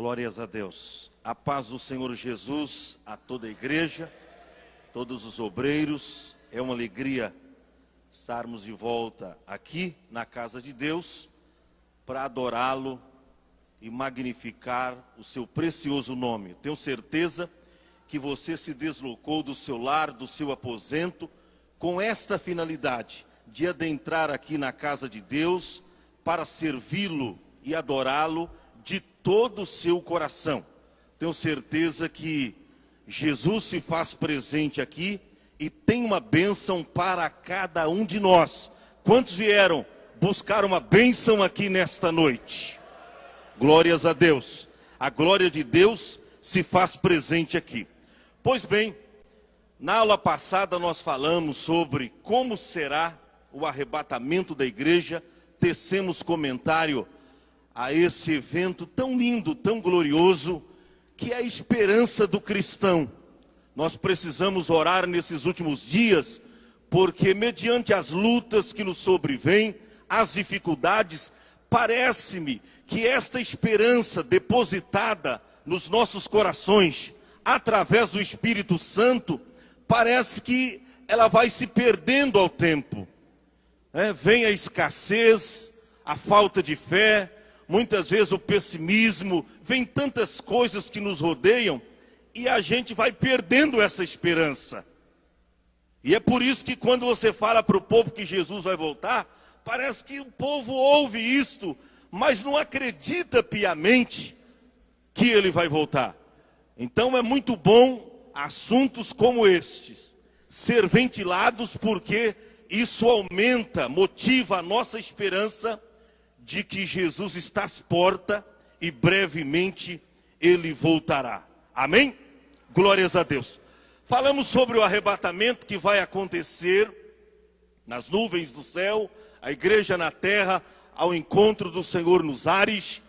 Glórias a Deus. A paz do Senhor Jesus a toda a igreja, todos os obreiros. É uma alegria estarmos de volta aqui na casa de Deus para adorá-lo e magnificar o seu precioso nome. Tenho certeza que você se deslocou do seu lar, do seu aposento, com esta finalidade de adentrar aqui na casa de Deus para servi-lo e adorá-lo de todo o seu coração. Tenho certeza que Jesus se faz presente aqui e tem uma bênção para cada um de nós. Quantos vieram buscar uma bênção aqui nesta noite? Glórias a Deus. A glória de Deus se faz presente aqui. Pois bem, na aula passada nós falamos sobre como será o arrebatamento da igreja. Tecemos comentário a esse evento tão lindo, tão glorioso, que é a esperança do cristão. Nós precisamos orar nesses últimos dias, porque mediante as lutas que nos sobrevêm, as dificuldades, parece-me que esta esperança depositada nos nossos corações, através do Espírito Santo, parece que ela vai se perdendo ao tempo. Vem a escassez, a falta de fé, muitas vezes o pessimismo, vem tantas coisas que nos rodeiam e a gente vai perdendo essa esperança. E é por isso que quando você fala para o povo que Jesus vai voltar, parece que o povo ouve isto, mas não acredita piamente que ele vai voltar. Então é muito bom assuntos como estes ser ventilados, porque isso aumenta, motiva a nossa esperança de que Jesus está às portas e brevemente ele voltará. Amém? Glórias a Deus. Falamos sobre o arrebatamento que vai acontecer nas nuvens do céu, a igreja na terra, ao encontro do Senhor nos ares.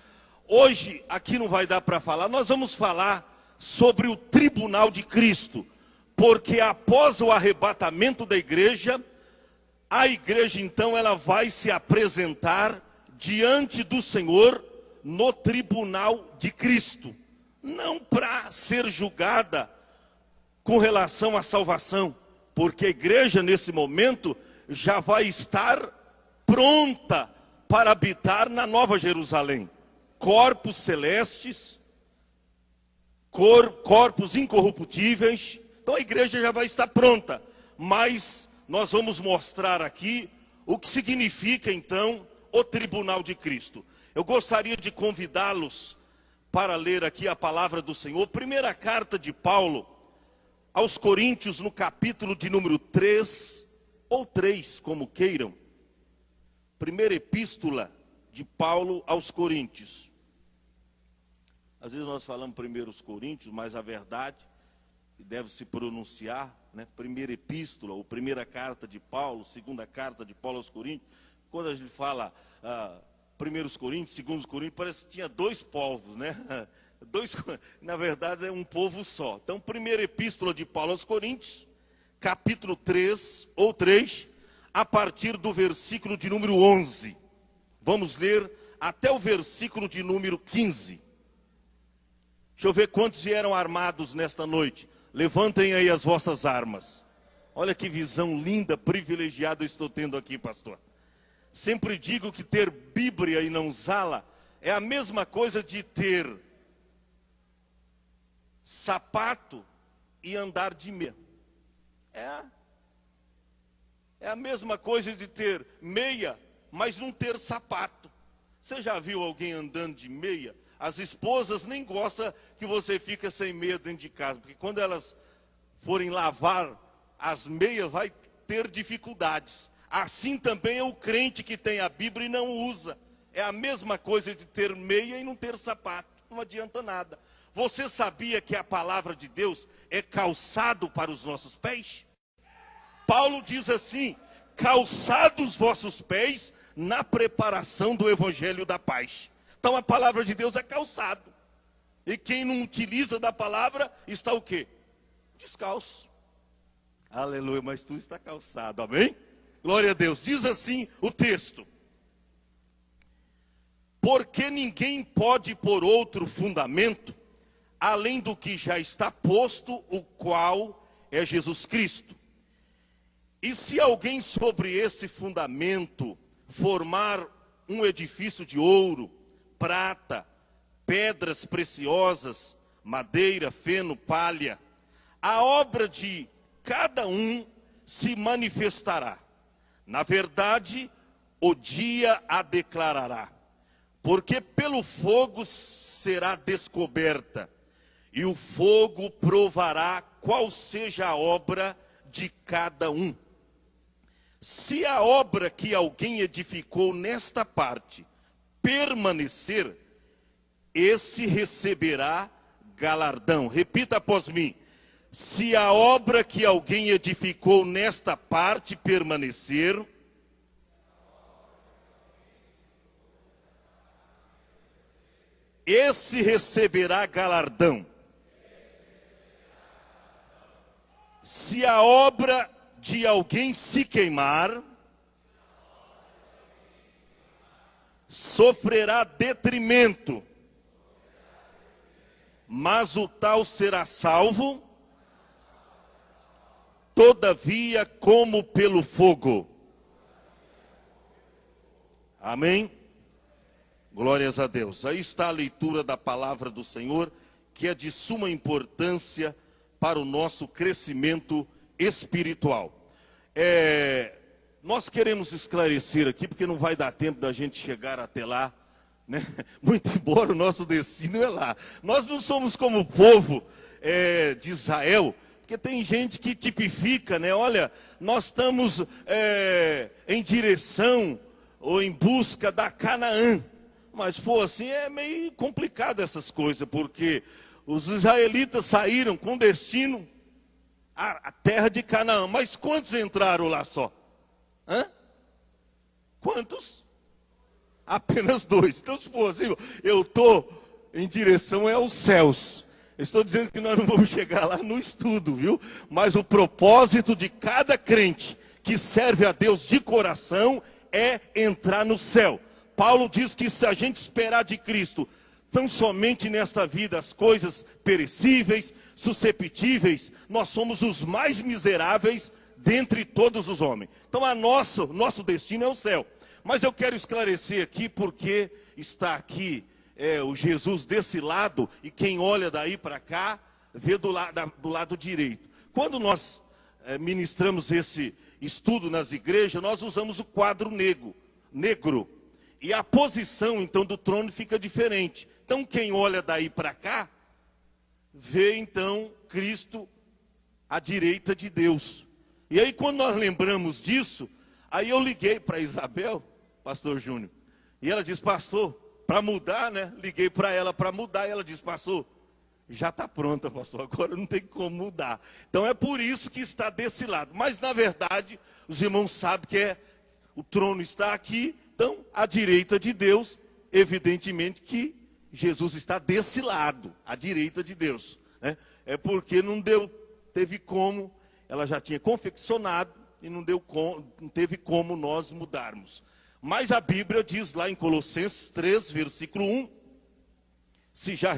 Hoje, aqui não vai dar para falar, nós vamos falar sobre o tribunal de Cristo, porque após o arrebatamento da igreja, a igreja então ela vai se apresentar diante do Senhor no tribunal de Cristo, não para ser julgada com relação à salvação, porque a igreja nesse momento já vai estar pronta para habitar na Nova Jerusalém, corpos celestes, corpos incorruptíveis. Então a igreja já vai estar pronta, mas nós vamos mostrar aqui o que significa então o tribunal de Cristo. Eu gostaria de convidá-los para ler aqui a palavra do Senhor. Primeira carta de Paulo aos Coríntios, no capítulo de número 3, ou 3, como queiram. Primeira epístola de Paulo aos Coríntios. Às vezes nós falamos primeiro os Coríntios, mas a verdade deve se pronunciar, primeira epístola, ou primeira carta de Paulo, segunda carta de Paulo aos Coríntios. Quando a gente fala primeiros Coríntios, segundos Coríntios, parece que tinha dois povos, na verdade é um povo só. Então, primeira epístola de Paulo aos Coríntios, capítulo 3, ou 3, a partir do versículo de número 11. Vamos ler até o versículo de número 15. Deixa eu ver quantos vieram armados nesta noite. Levantem aí as vossas armas. Olha que visão linda, privilegiada eu estou tendo aqui, pastor. Sempre digo que ter Bíblia e não usá-la é a mesma coisa de ter sapato e andar de meia. É a mesma coisa de ter meia, mas não ter sapato. Você já viu alguém andando de meia? As esposas nem gostam que você fica sem meia dentro de casa, porque quando elas forem lavar as meias, vai ter dificuldades. Assim também é o crente que tem a Bíblia e não usa. É a mesma coisa de ter meia e não ter sapato. Não adianta nada. Você sabia que a palavra de Deus é calçado para os nossos pés? Paulo diz assim: calçados os vossos pés na preparação do evangelho da paz. Então a palavra de Deus é calçado. E quem não utiliza da palavra está o quê? Descalço. Aleluia, mas tu está calçado, amém? Glória a Deus. Diz assim o texto: Porque ninguém pode pôr outro fundamento, além do que já está posto, o qual é Jesus Cristo. E se alguém sobre esse fundamento formar um edifício de ouro, prata, pedras preciosas, madeira, feno, palha, a obra de cada um se manifestará. Na verdade, o dia a declarará, porque pelo fogo será descoberta, e o fogo provará qual seja a obra de cada um. Se a obra que alguém edificou nesta parte permanecer, esse receberá galardão. Repita após mim. Se a obra que alguém edificou nesta parte permanecer, esse receberá galardão. Se a obra de alguém se queimar, sofrerá detrimento, mas o tal será salvo, todavia como pelo fogo. Amém? Glórias a Deus. Aí está a leitura da palavra do Senhor, que é de suma importância para o nosso crescimento espiritual. Nós queremos esclarecer aqui, porque não vai dar tempo da gente chegar até lá, né? Muito embora o nosso destino é lá. Nós não somos como o povo de Israel, porque tem gente que tipifica, né? Olha, nós estamos em direção ou em busca da Canaã. Mas for assim, é meio complicado essas coisas, porque os israelitas saíram com destino à terra de Canaã. Mas quantos entraram lá só? Hã? Quantos? Apenas 2. Então, se for assim, eu estou em direção aos céus. Eu estou dizendo que nós não vamos chegar lá no estudo, viu? Mas o propósito de cada crente que serve a Deus de coração é entrar no céu. Paulo diz que se a gente esperar de Cristo tão somente nesta vida as coisas perecíveis, susceptíveis, nós somos os mais miseráveis dentre todos os homens. Então nosso destino é o céu. Mas eu quero esclarecer aqui porque está aqui o Jesus desse lado, e quem olha daí para cá vê do lado direito. Quando nós ministramos esse estudo nas igrejas, nós usamos o quadro negro. E a posição, então, do trono fica diferente. Então, quem olha daí para cá, vê, então, Cristo à direita de Deus. E aí, quando nós lembramos disso, aí eu liguei para Isabel, pastor Júnior, e ela disse, pastor, para mudar, né? Liguei para ela para mudar, e ela disse, pastor, já está pronta, pastor, agora não tem como mudar. Então, é por isso que está desse lado. Mas, na verdade, os irmãos sabem que o trono está aqui. Então, à direita de Deus, evidentemente que Jesus está desse lado, à direita de Deus, né? É porque teve como, ela já tinha confeccionado e não teve como nós mudarmos. Mas a Bíblia diz lá em Colossenses 3, versículo 1, se já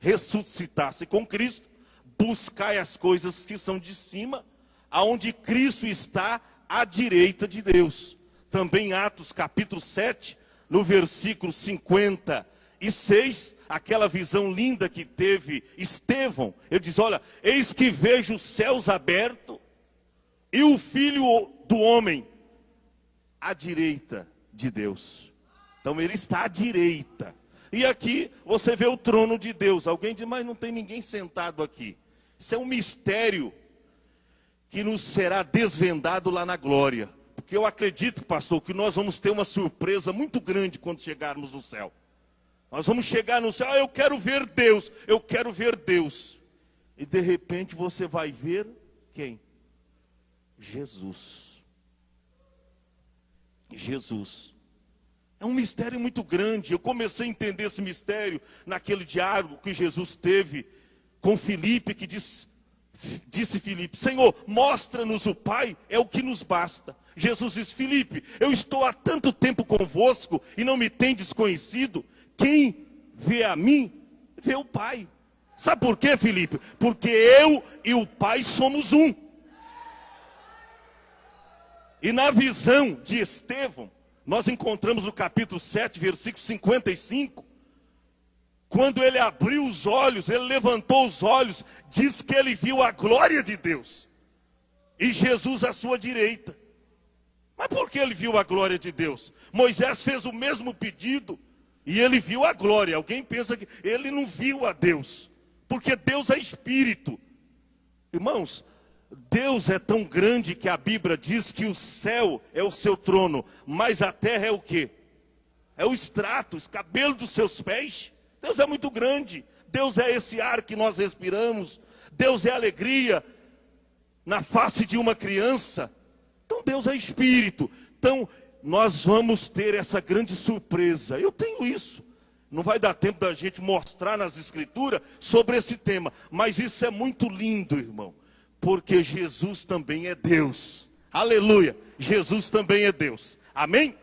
ressuscitasse com Cristo, buscai as coisas que são de cima, aonde Cristo está à direita de Deus. Também Atos capítulo 7, no versículo 56, aquela visão linda que teve Estevão. Ele diz, olha, eis que vejo os céus abertos e o Filho do Homem à direita de Deus. Então ele está à direita. E aqui você vê o trono de Deus. Alguém diz, mas não tem ninguém sentado aqui. Isso é um mistério que nos será desvendado lá na glória. Porque eu acredito, pastor, que nós vamos ter uma surpresa muito grande quando chegarmos no céu. Nós vamos chegar no céu, eu quero ver Deus, eu quero ver Deus. E de repente você vai ver quem? Jesus. Jesus. É um mistério muito grande. Eu comecei a entender esse mistério naquele diálogo que Jesus teve com Filipe, que disse Filipe, Senhor, mostra-nos o Pai, é o que nos basta. Jesus diz: Filipe, eu estou há tanto tempo convosco e não me tendes conhecido. Quem vê a mim, vê o Pai. Sabe por quê, Filipe? Porque eu e o Pai somos um. E na visão de Estevão, nós encontramos no capítulo 7, versículo 55, quando ele abriu os olhos, ele levantou os olhos, diz que ele viu a glória de Deus e Jesus à sua direita. Mas por que ele viu a glória de Deus? Moisés fez o mesmo pedido e ele viu a glória. Alguém pensa que ele não viu a Deus, porque Deus é espírito. Irmãos, Deus é tão grande que a Bíblia diz que o céu é o seu trono, mas a terra é o quê? É o extrato, os cabelos dos seus pés. Deus é muito grande. Deus é esse ar que nós respiramos. Deus é alegria na face de uma criança. Então Deus é espírito. Então nós vamos ter essa grande surpresa. Eu tenho isso. Não vai dar tempo da gente mostrar nas escrituras sobre esse tema, mas isso é muito lindo, irmão, porque Jesus também é Deus. Aleluia. Jesus também é Deus. Amém?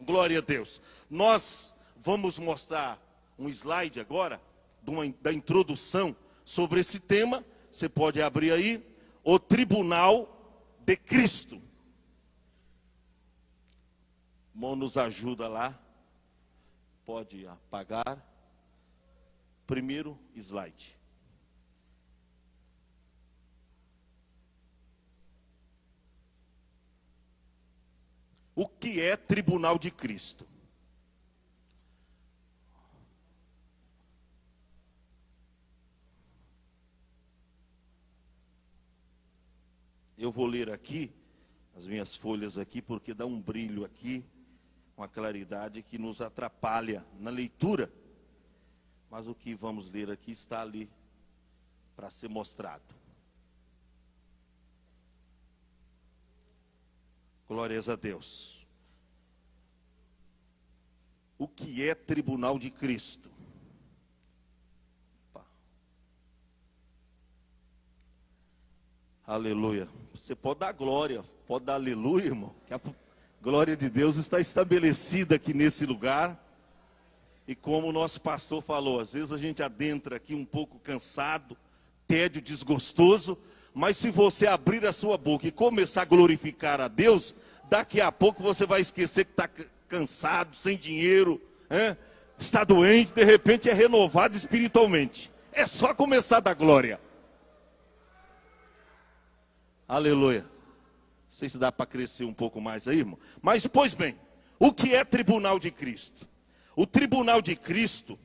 Glória a Deus. Nós vamos mostrar um slide agora da introdução sobre esse tema. Você pode abrir aí. O tribunal de Cristo. O irmão nos ajuda lá. Pode apagar. Primeiro slide. O que é tribunal de Cristo? Eu vou ler aqui, as minhas folhas aqui, porque dá um brilho aqui, uma claridade que nos atrapalha na leitura. Mas o que vamos ler aqui está ali para ser mostrado. Glórias a Deus. O que é tribunal de Cristo? Opa. Aleluia. Você pode dar glória, pode dar aleluia, irmão. Que a glória de Deus está estabelecida aqui nesse lugar. E como o nosso pastor falou, às vezes a gente adentra aqui um pouco cansado, tédio, desgostoso. Mas se você abrir a sua boca e começar a glorificar a Deus, daqui a pouco você vai esquecer que está cansado, sem dinheiro, está doente, de repente é renovado espiritualmente. É só começar a dar glória. Aleluia. Não sei se dá para crescer um pouco mais aí, irmão. Mas, pois bem, o que é tribunal de Cristo? O tribunal de Cristo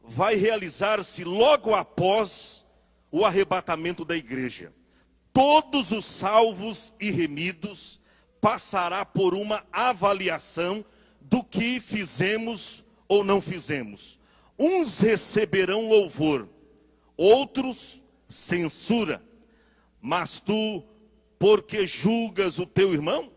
vai realizar-se logo após o arrebatamento da igreja. Todos os salvos e remidos passará por uma avaliação do que fizemos ou não fizemos. Uns receberão louvor, outros censura. Mas tu, porque julgas o teu irmão?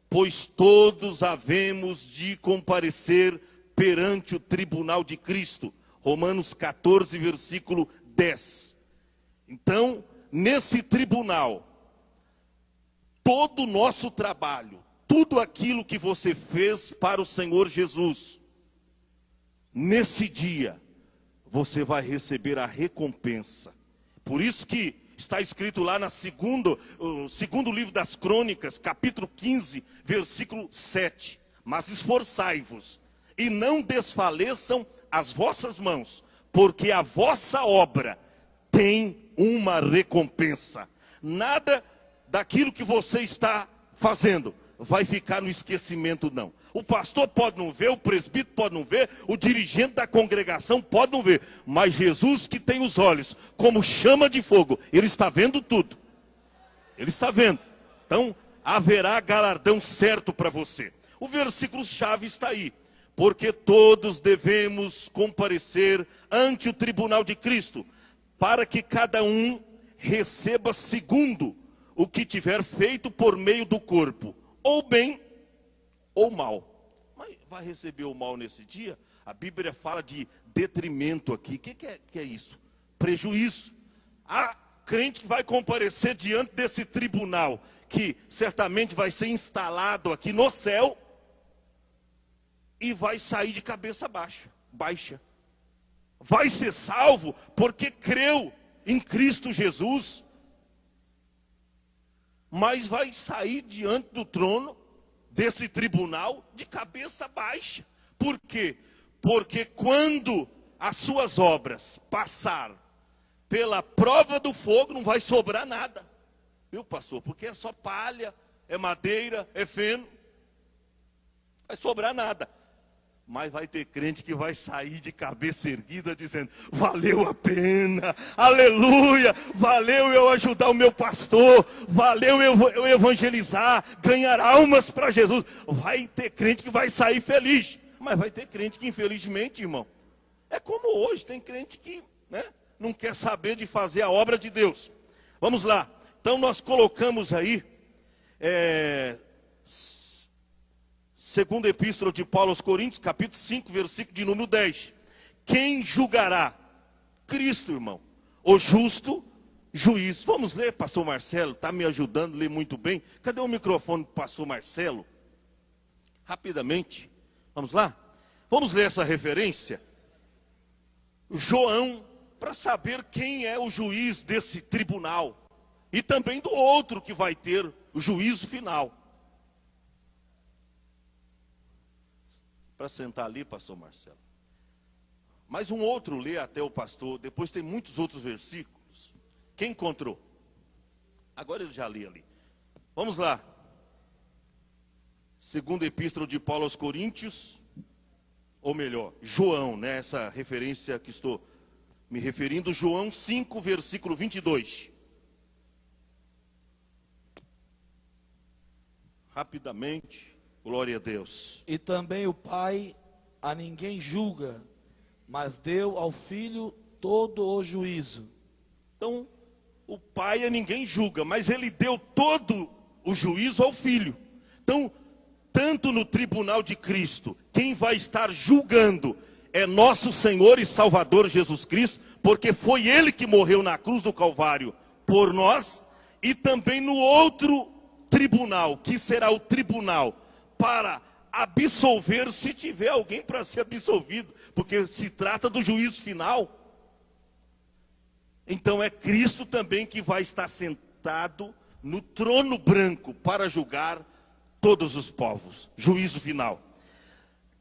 Pois todos havemos de comparecer perante o tribunal de Cristo. Romanos 14, versículo 10. Então, nesse tribunal, todo o nosso trabalho, tudo aquilo que você fez para o Senhor Jesus, nesse dia, você vai receber a recompensa. Por isso que está escrito lá no segundo livro das Crônicas, capítulo 15, versículo 7. Mas esforçai-vos, e não desfaleçam as vossas mãos, porque a vossa obra tem uma recompensa. Nada daquilo que você está fazendo vai ficar no esquecimento, não. O pastor pode não ver, o presbítero pode não ver, o dirigente da congregação pode não ver, mas Jesus, que tem os olhos como chama de fogo, ele está vendo tudo. Ele está vendo. Então, haverá galardão certo para você. O versículo-chave está aí. Porque todos devemos comparecer ante o tribunal de Cristo, para que cada um receba segundo o que tiver feito por meio do corpo, ou bem ou mal. Mas vai receber o mal nesse dia? A Bíblia fala de detrimento aqui. O que é isso? Prejuízo. Há crente que vai comparecer diante desse tribunal. que certamente vai ser instalado aqui no céu e vai sair de cabeça baixa. Vai ser salvo porque creu em Cristo Jesus, mas vai sair diante do trono desse tribunal de cabeça baixa. Por quê? Porque quando as suas obras passar pela prova do fogo, não vai sobrar nada. Viu, pastor? Porque é só palha, é madeira, é feno. Não vai sobrar nada. Mas vai ter crente que vai sair de cabeça erguida dizendo: valeu a pena, aleluia, valeu eu ajudar o meu pastor, valeu eu evangelizar, ganhar almas para Jesus. Vai ter crente que vai sair feliz, mas vai ter crente que, infelizmente, irmão, é como hoje, tem crente que, né, não quer saber de fazer a obra de Deus. Vamos lá, então nós colocamos aí, segunda epístola de Paulo aos Coríntios, capítulo 5, versículo de número 10. Quem julgará? Cristo, irmão, o justo juiz. Vamos ler, pastor Marcelo, está me ajudando a ler muito bem. Cadê o microfone do pastor Marcelo? Rapidamente, vamos lá? Vamos ler essa referência. João, para saber quem é o juiz desse tribunal. E também do outro que vai ter o juízo final. Para sentar ali, pastor Marcelo. Mais um outro lê até o pastor. Depois tem muitos outros versículos. Quem encontrou? Agora ele já lê ali. Vamos lá. Segunda epístola de Paulo aos Coríntios. Ou melhor, João, né? Essa referência que estou me referindo. João 5, versículo 22. Rapidamente. Glória a Deus. E também o Pai a ninguém julga, mas deu ao Filho todo o juízo. Então, o Pai a ninguém julga, mas ele deu todo o juízo ao Filho. Então, tanto no tribunal de Cristo, quem vai estar julgando é nosso Senhor e Salvador Jesus Cristo, porque foi Ele que morreu na cruz do Calvário por nós, e também no outro tribunal, que será o tribunal para absolver, se tiver alguém para ser absolvido, porque se trata do juízo final. Então é Cristo também que vai estar sentado no trono branco para julgar todos os povos. Juízo final.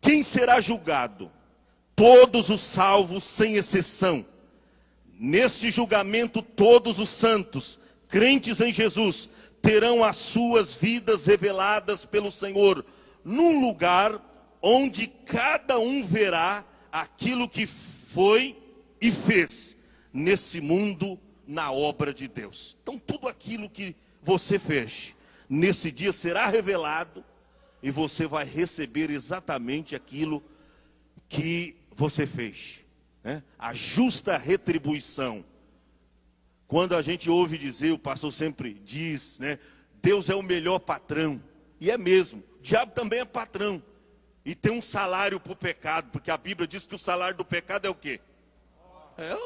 Quem será julgado? Todos os salvos, sem exceção. Nesse julgamento, todos os santos, crentes em Jesus, terão as suas vidas reveladas pelo Senhor, num lugar onde cada um verá aquilo que foi e fez nesse mundo, na obra de Deus. Então tudo aquilo que você fez, nesse dia será revelado, e você vai receber exatamente aquilo que você fez, né? A justa retribuição. Quando a gente ouve dizer, o pastor sempre diz, né? Deus é o melhor patrão. E é mesmo. O diabo também é patrão. E tem um salário para o pecado. Porque a Bíblia diz que o salário do pecado é o quê?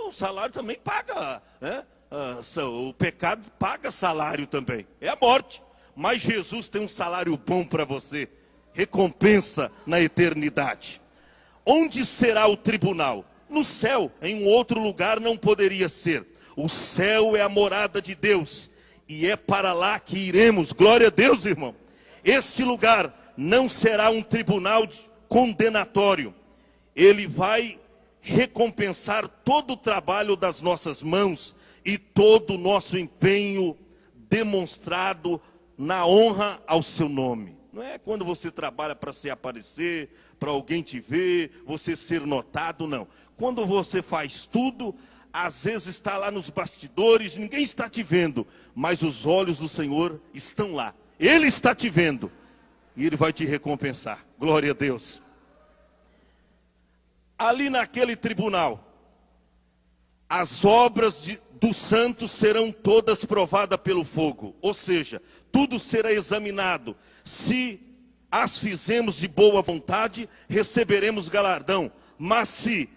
O salário também paga, né? O pecado paga salário também. É a morte. Mas Jesus tem um salário bom para você. Recompensa na eternidade. Onde será o tribunal? No céu. Em um outro lugar não poderia ser. O céu é a morada de Deus, e é para lá que iremos. Glória a Deus, irmão. Esse lugar não será um tribunal condenatório. Ele vai recompensar todo o trabalho das nossas mãos e todo o nosso empenho demonstrado na honra ao seu nome. Não é quando você trabalha para se aparecer, para alguém te ver, você ser notado, não. Quando você faz tudo, às vezes está lá nos bastidores, ninguém está te vendo, mas os olhos do Senhor estão lá. Ele está te vendo e Ele vai te recompensar. Glória a Deus. Ali naquele tribunal, as obras dos santos serão todas provadas pelo fogo. Ou seja, tudo será examinado. Se as fizemos de boa vontade, receberemos galardão. Mas se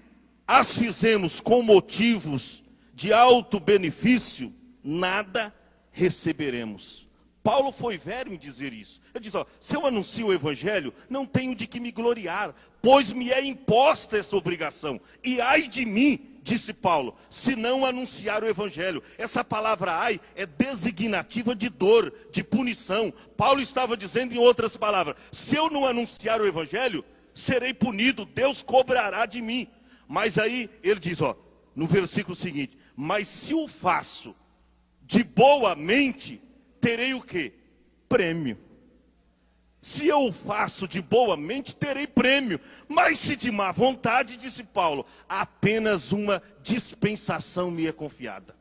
as fizemos com motivos de alto benefício, nada receberemos. Paulo foi velho em dizer isso. Ele diz, ó, se eu anuncio o evangelho, não tenho de que me gloriar, pois me é imposta essa obrigação. E ai de mim, disse Paulo, se não anunciar o evangelho. Essa palavra ai é designativa de dor, de punição. Paulo estava dizendo em outras palavras, se eu não anunciar o evangelho, serei punido, Deus cobrará de mim. Mas aí ele diz, ó, no versículo seguinte, mas se o faço de boa mente, terei o quê? Prêmio. Se eu faço de boa mente, terei prêmio. Mas se de má vontade, disse Paulo, apenas uma dispensação me é confiada.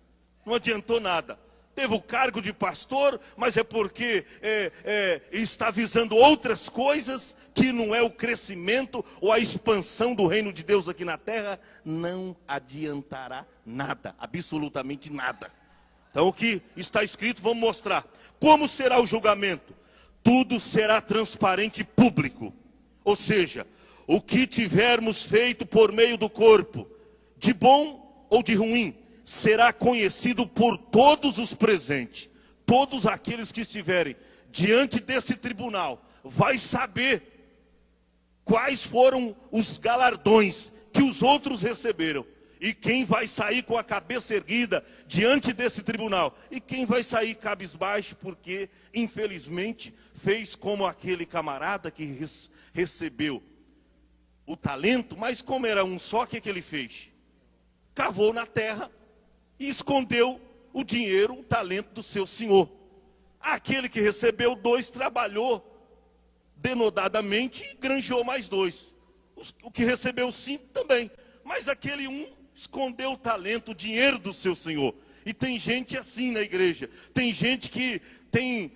Não adiantou nada. Teve o cargo de pastor, mas é porque está visando outras coisas, que não é o crescimento ou a expansão do reino de Deus aqui na terra. Não adiantará nada, absolutamente nada. Então o que está escrito, vamos mostrar. Como será o julgamento? Tudo será transparente e público. Ou seja, o que tivermos feito por meio do corpo, de bom ou de ruim, será conhecido por todos os presentes. Todos aqueles que estiverem diante desse tribunal, vai saber quais foram os galardões que os outros receberam. E quem vai sair com a cabeça erguida diante desse tribunal? E quem vai sair cabisbaixo porque, infelizmente, fez como aquele camarada que recebeu o talento, mas como era um só, o que ele fez? Cavou na terra e escondeu o dinheiro, o talento do seu senhor. Aquele que recebeu 2 trabalhou denodadamente e granjeou mais 2. O que recebeu 5 também. Mas aquele escondeu o talento, o dinheiro do seu senhor. E tem gente assim na igreja. Tem gente que tem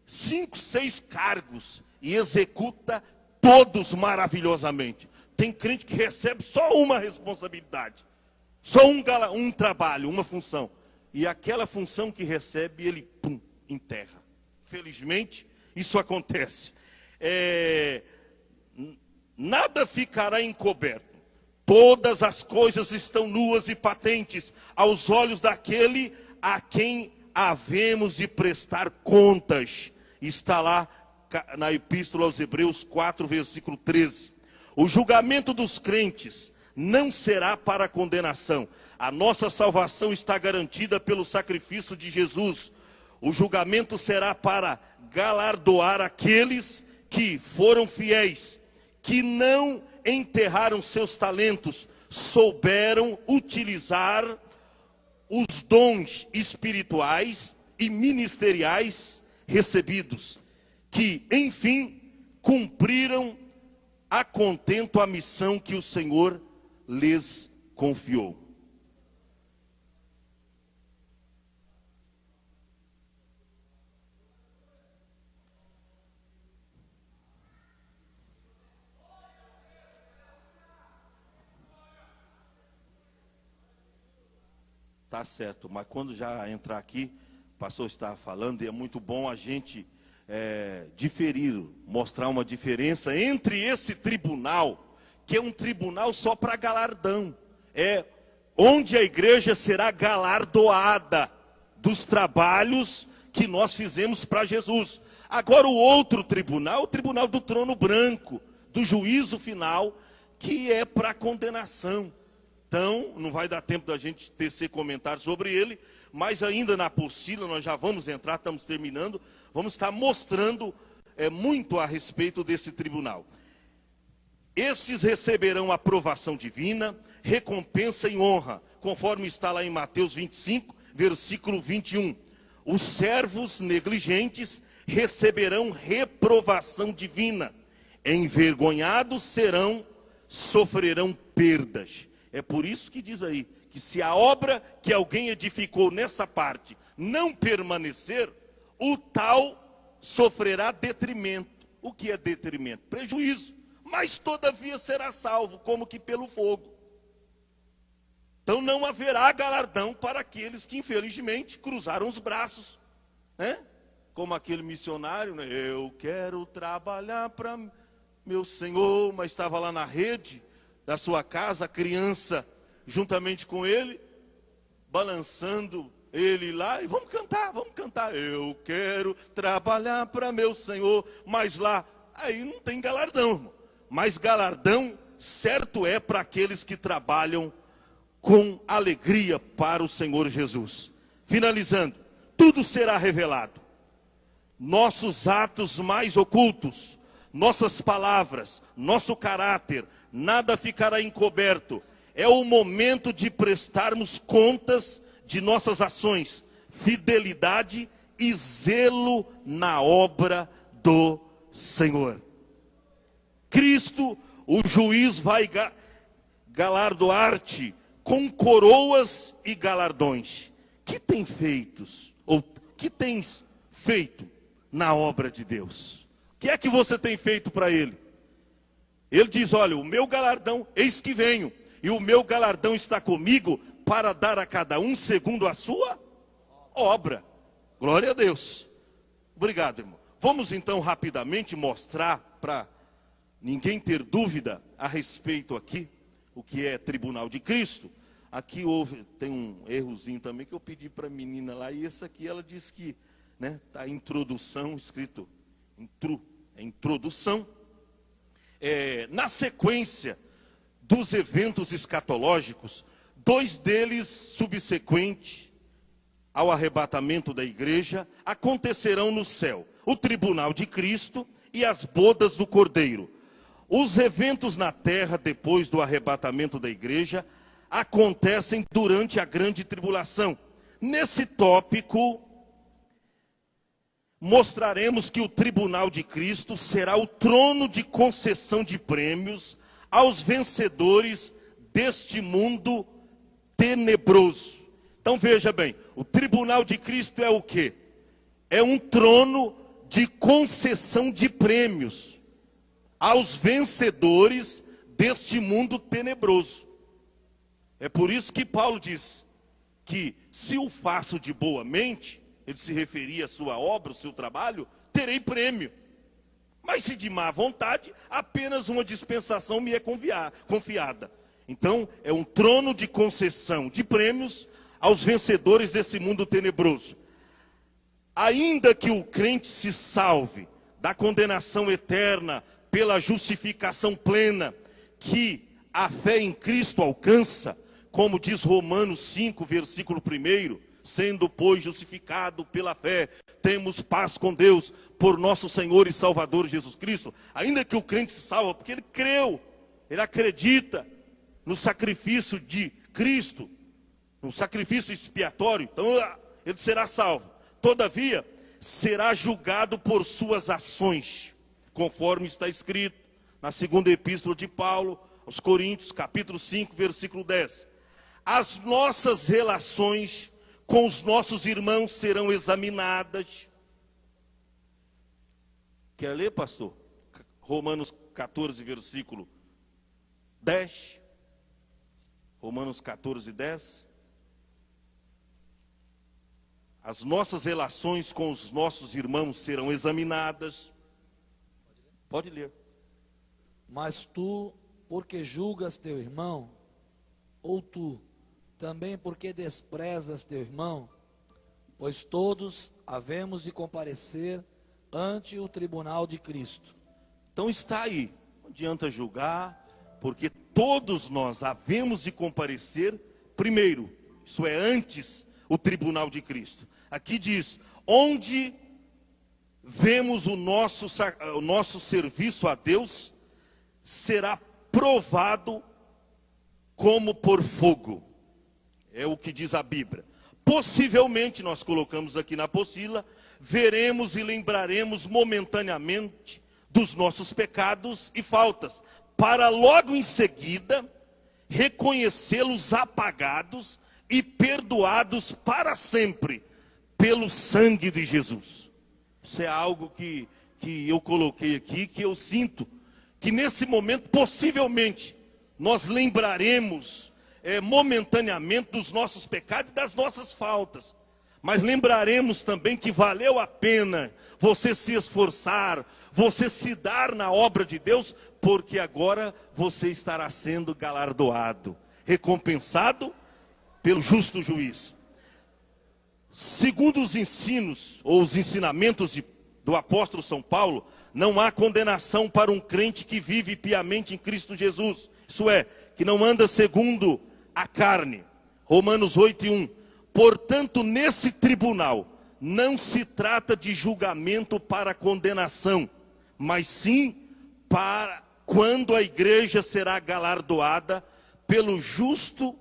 5, 6 cargos e executa todos maravilhosamente. Tem crente que recebe só uma responsabilidade, só um trabalho, uma função. E aquela função que recebe, ele enterra. Felizmente, isso acontece. Nada ficará encoberto. Todas as coisas estão nuas e patentes aos olhos daquele a quem havemos de prestar contas. Está lá na Epístola aos Hebreus 4, versículo 13. O julgamento dos crentes não será para condenação. A nossa salvação está garantida pelo sacrifício de Jesus. O julgamento será para galardoar aqueles que foram fiéis, que não enterraram seus talentos, souberam utilizar os dons espirituais e ministeriais recebidos, que, enfim, cumpriram a contento a missão que o Senhor lhes confiou. Tá certo, mas quando já entrar aqui, o pastor estava falando, e é muito bom a gente diferir, mostrar uma diferença entre esse tribunal, que é um tribunal só para galardão, onde a igreja será galardoada dos trabalhos que nós fizemos para Jesus. Agora o outro tribunal, o tribunal do trono branco, do juízo final, que é para condenação. Então, não vai dar tempo da gente tecer comentários sobre ele, mas ainda na apostila, nós já vamos entrar, estamos terminando, vamos estar mostrando muito a respeito desse tribunal. Esses receberão aprovação divina, recompensa e honra, conforme está lá em Mateus 25, versículo 21. Os servos negligentes receberão reprovação divina, envergonhados serão, sofrerão perdas. É por isso que diz aí, que se a obra que alguém edificou nessa parte não permanecer, o tal sofrerá detrimento. O que é detrimento? Prejuízo. Mas todavia será salvo, como que pelo fogo. Então não haverá galardão para aqueles que infelizmente cruzaram os braços, né? Como aquele missionário, né? Eu quero trabalhar para meu Senhor, mas estava lá na rede da sua casa, a criança juntamente com ele, balançando ele lá e vamos cantar. Eu quero trabalhar para meu Senhor, mas lá, aí não tem galardão, irmão. Mas galardão certo é para aqueles que trabalham com alegria para o Senhor Jesus. Finalizando, tudo será revelado. Nossos atos mais ocultos, nossas palavras, nosso caráter, nada ficará encoberto. É o momento de prestarmos contas de nossas ações, fidelidade e zelo na obra do Senhor. Cristo, o juiz, vai galardoar-te com coroas e galardões. Que tens feito na obra de Deus? O que é que você tem feito para Ele? Ele diz, olha, o meu galardão, eis que venho, e o meu galardão está comigo para dar a cada um segundo a sua obra. Glória a Deus. Obrigado, irmão. Vamos então rapidamente mostrar, para ninguém ter dúvida a respeito aqui, o que é tribunal de Cristo. Aqui tem um errozinho também que eu pedi para a menina lá, e essa aqui ela disse que, né, tá introdução, escrito introdução. Na sequência dos eventos escatológicos, 2 deles subsequentes ao arrebatamento da igreja acontecerão no céu: o tribunal de Cristo e as bodas do Cordeiro. Os eventos na terra depois do arrebatamento da igreja acontecem durante a grande tribulação. Nesse tópico, mostraremos que o tribunal de Cristo será o trono de concessão de prêmios aos vencedores deste mundo tenebroso. Então veja bem, o tribunal de Cristo é o quê? É um trono de concessão de prêmios aos vencedores deste mundo tenebroso. É por isso que Paulo diz que se o faço de boa mente, ele se referia à sua obra, ao seu trabalho, terei prêmio. Mas se de má vontade, apenas uma dispensação me é confiada. Então, é um trono de concessão de prêmios aos vencedores desse mundo tenebroso. Ainda que o crente se salve da condenação eterna pela justificação plena que a fé em Cristo alcança, como diz Romanos 5, versículo 1, sendo, pois, justificado pela fé, temos paz com Deus por nosso Senhor e Salvador Jesus Cristo. Ainda que o crente se salva, porque ele creu, ele acredita no sacrifício de Cristo, no sacrifício expiatório, então ele será salvo. Todavia, será julgado por suas ações, conforme está escrito na segunda epístola de Paulo aos Coríntios, capítulo 5, versículo 10. As nossas relações com os nossos irmãos serão examinadas. Quer ler, pastor? Romanos 14, versículo 10. Romanos 14, 10. As nossas relações com os nossos irmãos serão examinadas. Pode ler. Mas tu, porque julgas teu irmão, ou tu, também porque desprezas teu irmão, pois todos havemos de comparecer ante o tribunal de Cristo. Então está aí, não adianta julgar, porque todos nós havemos de comparecer primeiro, isso é, antes o tribunal de Cristo. Aqui diz, onde vemos o nosso serviço a Deus, será provado como por fogo. É o que diz a Bíblia. Possivelmente, nós colocamos aqui na apostila, veremos e lembraremos momentaneamente dos nossos pecados e faltas, para logo em seguida reconhecê-los apagados e perdoados para sempre pelo sangue de Jesus. Isso é algo que eu coloquei aqui, que eu sinto que nesse momento possivelmente nós lembraremos momentaneamente dos nossos pecados e das nossas faltas, mas lembraremos também que valeu a pena você se esforçar, você se dar na obra de Deus, porque agora você estará sendo galardoado, recompensado pelo justo juiz. segundo os ensinos ou os ensinamentos do apóstolo São Paulo, não há condenação para um crente que vive piamente em Cristo Jesus. Isso é, que não anda segundo a carne. Romanos 8:1. Portanto, nesse tribunal, não se trata de julgamento para condenação, mas sim para quando a igreja será galardoada pelo justo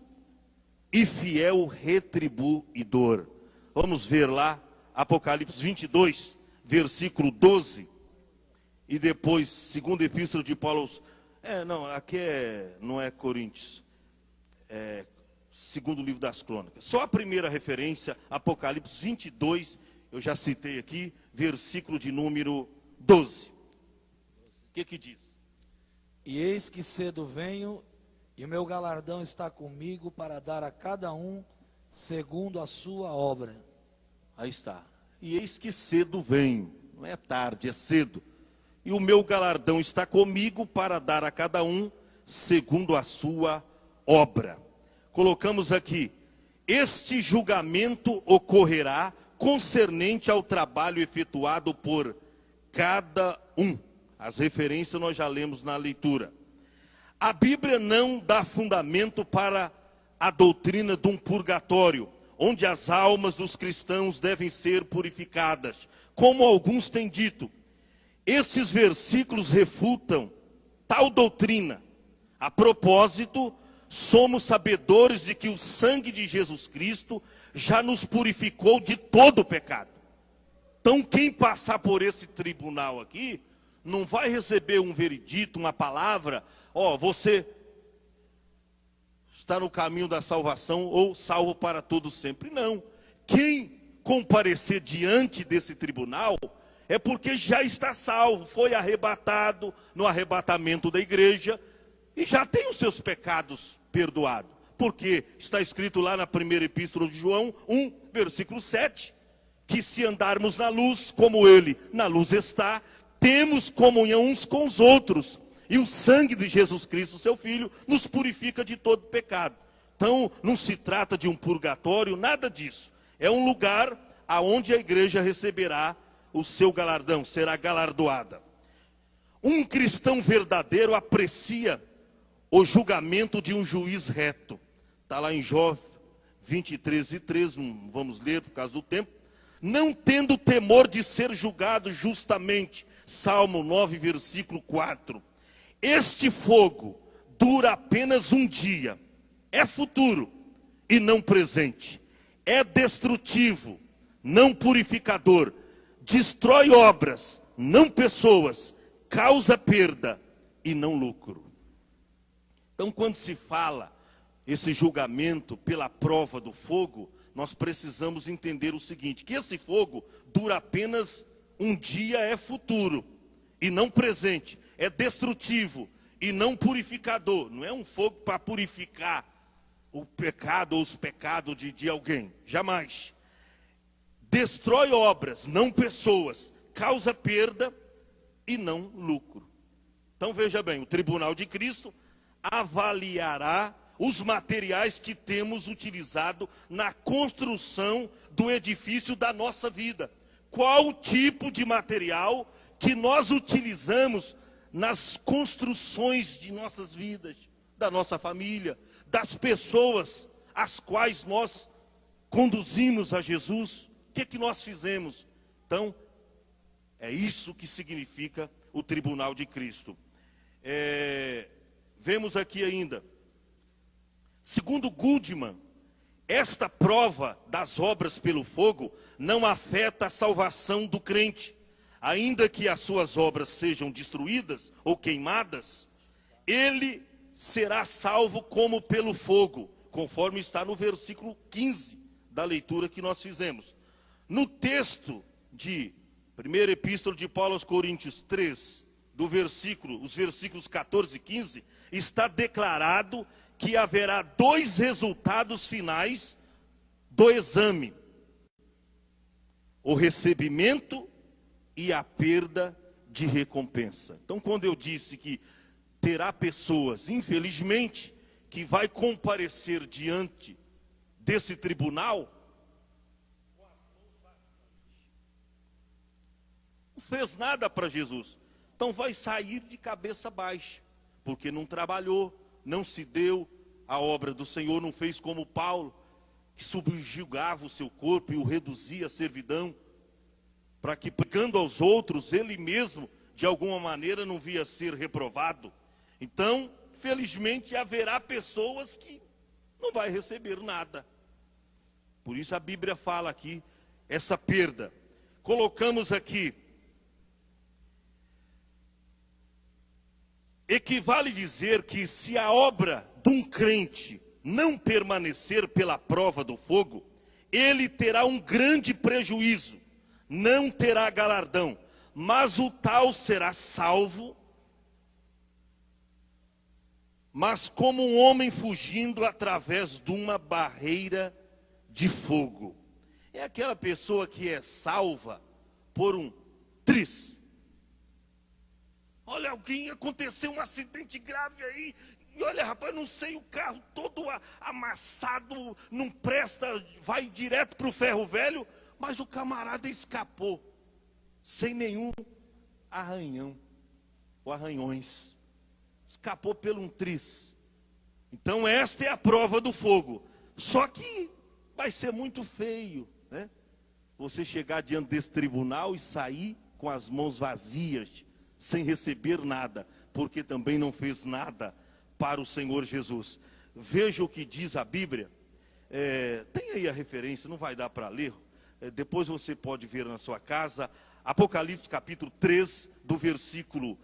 e fiel retribuidor. Vamos ver lá, Apocalipse 22, versículo 12. E depois, segunda epístola de Paulo. Aqui não é Coríntios. Segundo livro das Crônicas. Só a primeira referência, Apocalipse 22, eu já citei aqui, versículo de número 12. O que diz? E eis que cedo venho, e o meu galardão está comigo para dar a cada um segundo a sua obra. Aí está. E eis que cedo venho, não é tarde, é cedo. E o meu galardão está comigo para dar a cada um segundo a sua obra. Colocamos aqui, este julgamento ocorrerá concernente ao trabalho efetuado por cada um. As referências nós já lemos na leitura. A Bíblia não dá fundamento para a doutrina de um purgatório, onde as almas dos cristãos devem ser purificadas, como alguns têm dito. Esses versículos refutam tal doutrina. A propósito, somos sabedores de que o sangue de Jesus Cristo já nos purificou de todo o pecado. Então, quem passar por esse tribunal aqui, não vai receber um veredito, uma palavra, você está no caminho da salvação ou salvo para todo sempre. Não. Quem comparecer diante desse tribunal é porque já está salvo, foi arrebatado no arrebatamento da igreja e já tem os seus pecados perdoados. Porque está escrito lá na primeira epístola de João 1, versículo 7, que se andarmos na luz, como ele na luz está, temos comunhão uns com os outros. E o sangue de Jesus Cristo, seu Filho, nos purifica de todo pecado. Então, não se trata de um purgatório, nada disso. É um lugar aonde a igreja receberá o seu galardão, será galardoada. Um cristão verdadeiro aprecia o julgamento de um juiz reto. Está lá em Jó 23:3, não vamos ler por causa do tempo. Não tendo temor de ser julgado justamente. Salmo 9, versículo 4. Este fogo dura apenas um dia, é futuro e não presente, é destrutivo, não purificador, destrói obras, não pessoas, causa perda e não lucro. Então, quando se fala esse julgamento pela prova do fogo, nós precisamos entender o seguinte, que esse fogo dura apenas um dia, é futuro e não presente, é destrutivo e não purificador. Não é um fogo para purificar o pecado ou os pecados de alguém, jamais. Destrói obras, não pessoas, causa perda e não lucro. Então veja bem, o tribunal de Cristo avaliará os materiais que temos utilizado na construção do edifício da nossa vida. Qual o tipo de material que nós utilizamos nas construções de nossas vidas, da nossa família, das pessoas as quais nós conduzimos a Jesus? O que nós fizemos? Então, é isso que significa o tribunal de Cristo. Vemos aqui ainda, segundo Goodman, esta prova das obras pelo fogo não afeta a salvação do crente. Ainda que as suas obras sejam destruídas ou queimadas, ele será salvo como pelo fogo, conforme está no versículo 15 da leitura que nós fizemos. No texto de primeira epístola de Paulo aos Coríntios 3, os versículos 14 e 15, está declarado que haverá dois resultados finais do exame: o recebimento e a perda de recompensa. Então, quando eu disse que terá pessoas, infelizmente, que vai comparecer diante desse tribunal, com Não fez nada para Jesus. Então vai sair de cabeça baixa, porque não trabalhou, não se deu a obra do Senhor, não fez como Paulo, que subjugava o seu corpo e o reduzia à servidão, para que, pregando aos outros, ele mesmo, de alguma maneira, não via ser reprovado. Então, felizmente, haverá pessoas que não vai receber nada. Por isso a Bíblia fala aqui, essa perda. Colocamos aqui, equivale dizer que se a obra de um crente não permanecer pela prova do fogo, ele terá um grande prejuízo, não terá galardão, mas o tal será salvo, mas como um homem fugindo através de uma barreira de fogo. É aquela pessoa que é salva por um tris. Olha, aconteceu um acidente grave aí, e olha, rapaz, não sei, o carro todo amassado, não presta, vai direto para o ferro velho, mas o camarada escapou, sem nenhum arranhão, ou arranhões, escapou pelo um tris. Então esta é a prova do fogo, só que vai ser muito feio, né? Você chegar diante desse tribunal e sair com as mãos vazias, sem receber nada, porque também não fez nada para o Senhor Jesus. Veja o que diz a Bíblia, tem aí a referência, não vai dar para ler, depois você pode ver na sua casa, Apocalipse capítulo 3, do versículo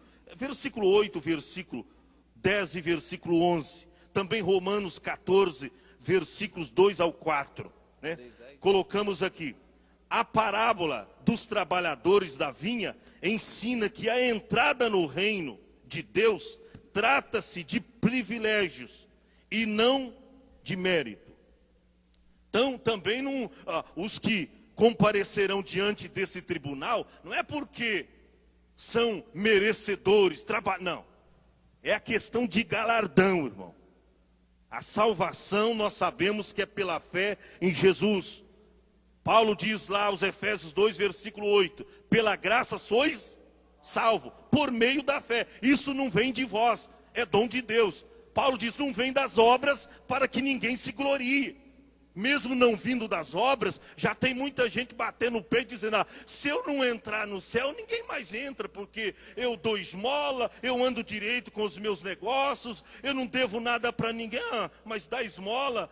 8, versículo 10 e versículo 11, também Romanos 14, versículos 2 ao 4, né? Colocamos aqui, a parábola dos trabalhadores da vinha ensina que a entrada no reino de Deus trata-se de privilégios e não de mérito. Então, também não, os que comparecerão diante desse tribunal, não é porque são merecedores, não. É a questão de galardão, irmão. A salvação nós sabemos que é pela fé em Jesus. Paulo diz lá aos Efésios 2, versículo 8, pela graça sois salvo, por meio da fé. Isso não vem de vós, é dom de Deus. Paulo diz, não vem das obras para que ninguém se glorie. Mesmo não vindo das obras, já tem muita gente batendo no peito dizendo, se eu não entrar no céu, ninguém mais entra, porque eu dou esmola, eu ando direito com os meus negócios, eu não devo nada para ninguém, mas dar esmola,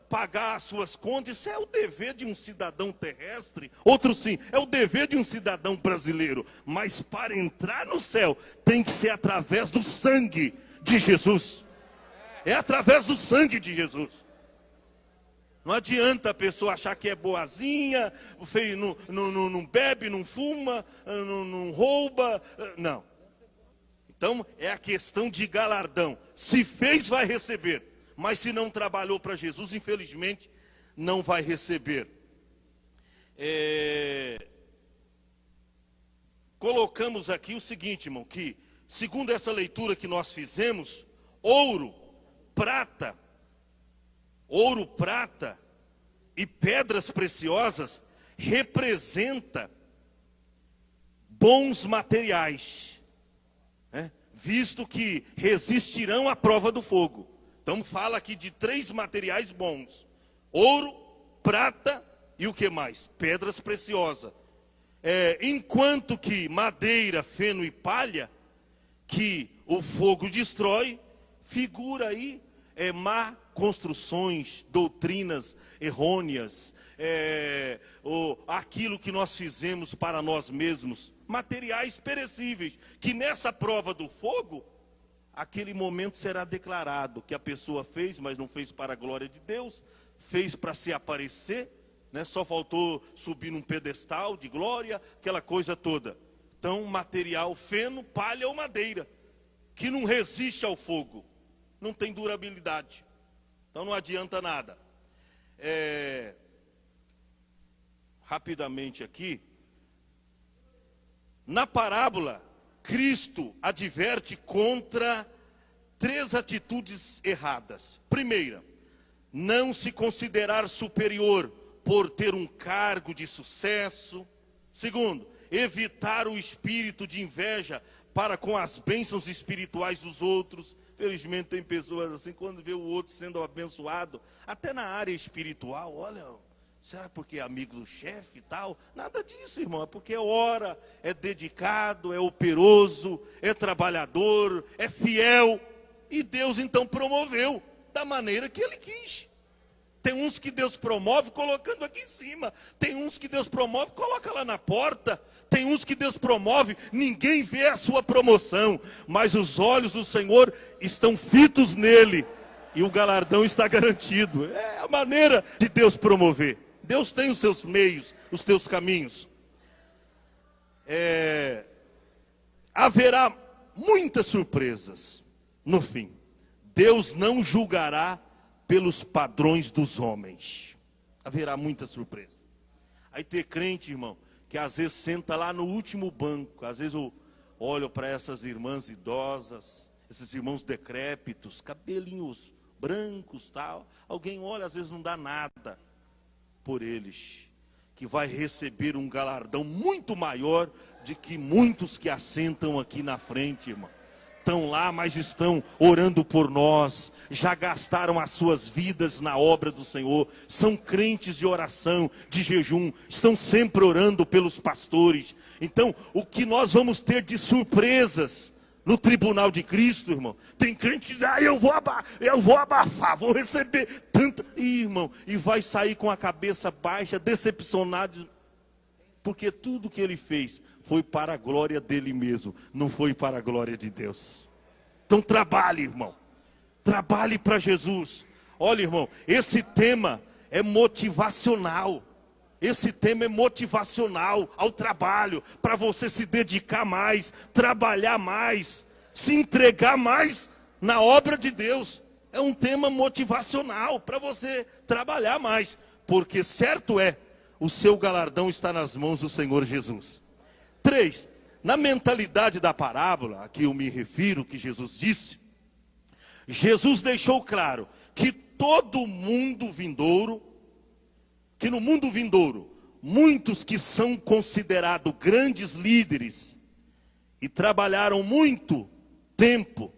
pagar as suas contas, isso é o dever de um cidadão terrestre. Outro sim, é o dever de um cidadão brasileiro, mas para entrar no céu, tem que ser através do sangue de Jesus. É através do sangue de Jesus. Não adianta a pessoa achar que é boazinha, não bebe, não fuma, não rouba, não. Então é a questão de galardão. Se fez, vai receber. Mas se não trabalhou para Jesus, infelizmente, não vai receber. Colocamos aqui o seguinte, irmão, que segundo essa leitura que nós fizemos, ouro, prata e pedras preciosas representa bons materiais, né? Visto que resistirão à prova do fogo. Então fala aqui de 3 materiais bons: ouro, prata e o que mais? Pedras preciosas. Enquanto que madeira, feno e palha, que o fogo destrói, figura aí má construções, doutrinas errôneas, aquilo que nós fizemos para nós mesmos, materiais perecíveis, que nessa prova do fogo, aquele momento será declarado, que a pessoa fez, mas não fez para a glória de Deus, fez para se aparecer, né? Só faltou subir num pedestal de glória, aquela coisa toda. Então, material feno, palha ou madeira, que não resiste ao fogo, não tem durabilidade. Então não adianta nada. Rapidamente aqui, na parábola, Cristo adverte contra 3 atitudes erradas. Primeira, não se considerar superior por ter um cargo de sucesso. Segundo, evitar o espírito de inveja para com as bênçãos espirituais dos outros. Felizmente tem pessoas assim, quando vê o outro sendo abençoado, até na área espiritual, olha, será porque é amigo do chefe e tal? Nada disso, irmão, é porque ora, é dedicado, é operoso, é trabalhador, é fiel. E Deus então promoveu da maneira que Ele quis. Tem uns que Deus promove colocando aqui em cima. Tem uns que Deus promove, coloca lá na porta. Tem uns que Deus promove, ninguém vê a sua promoção, mas os olhos do Senhor estão fitos nele. E o galardão está garantido. É a maneira de Deus promover. Deus tem os seus meios, os teus caminhos. Haverá muitas surpresas no fim. Deus não julgará pelos padrões dos homens. Haverá muita surpresa. Aí tem crente, irmão, que às vezes senta lá no último banco. Às vezes eu olho para essas irmãs idosas, esses irmãos decrépitos, cabelinhos brancos, tal. Alguém olha, às vezes não dá nada por eles, que vai receber um galardão muito maior de que muitos que assentam aqui na frente, irmão. Estão lá, mas estão orando por nós, já gastaram as suas vidas na obra do Senhor, são crentes de oração, de jejum, estão sempre orando pelos pastores. Então, o que nós vamos ter de surpresas no tribunal de Cristo, irmão? Tem crente que diz, eu vou abafar, vou receber tanta... irmão, e vai sair com a cabeça baixa, decepcionado, porque tudo que ele fez foi para a glória dele mesmo, não foi para a glória de Deus. Então trabalhe, irmão. Trabalhe para Jesus. Olha, irmão, esse tema é motivacional. Esse tema é motivacional ao trabalho, para você se dedicar mais, trabalhar mais, se entregar mais na obra de Deus. É um tema motivacional para você trabalhar mais, porque certo é, o seu galardão está nas mãos do Senhor Jesus. 3, na mentalidade da parábola, a que eu me refiro, que Jesus disse, Jesus deixou claro que todo mundo vindouro, que no mundo vindouro, muitos que são considerados grandes líderes e trabalharam muito tempo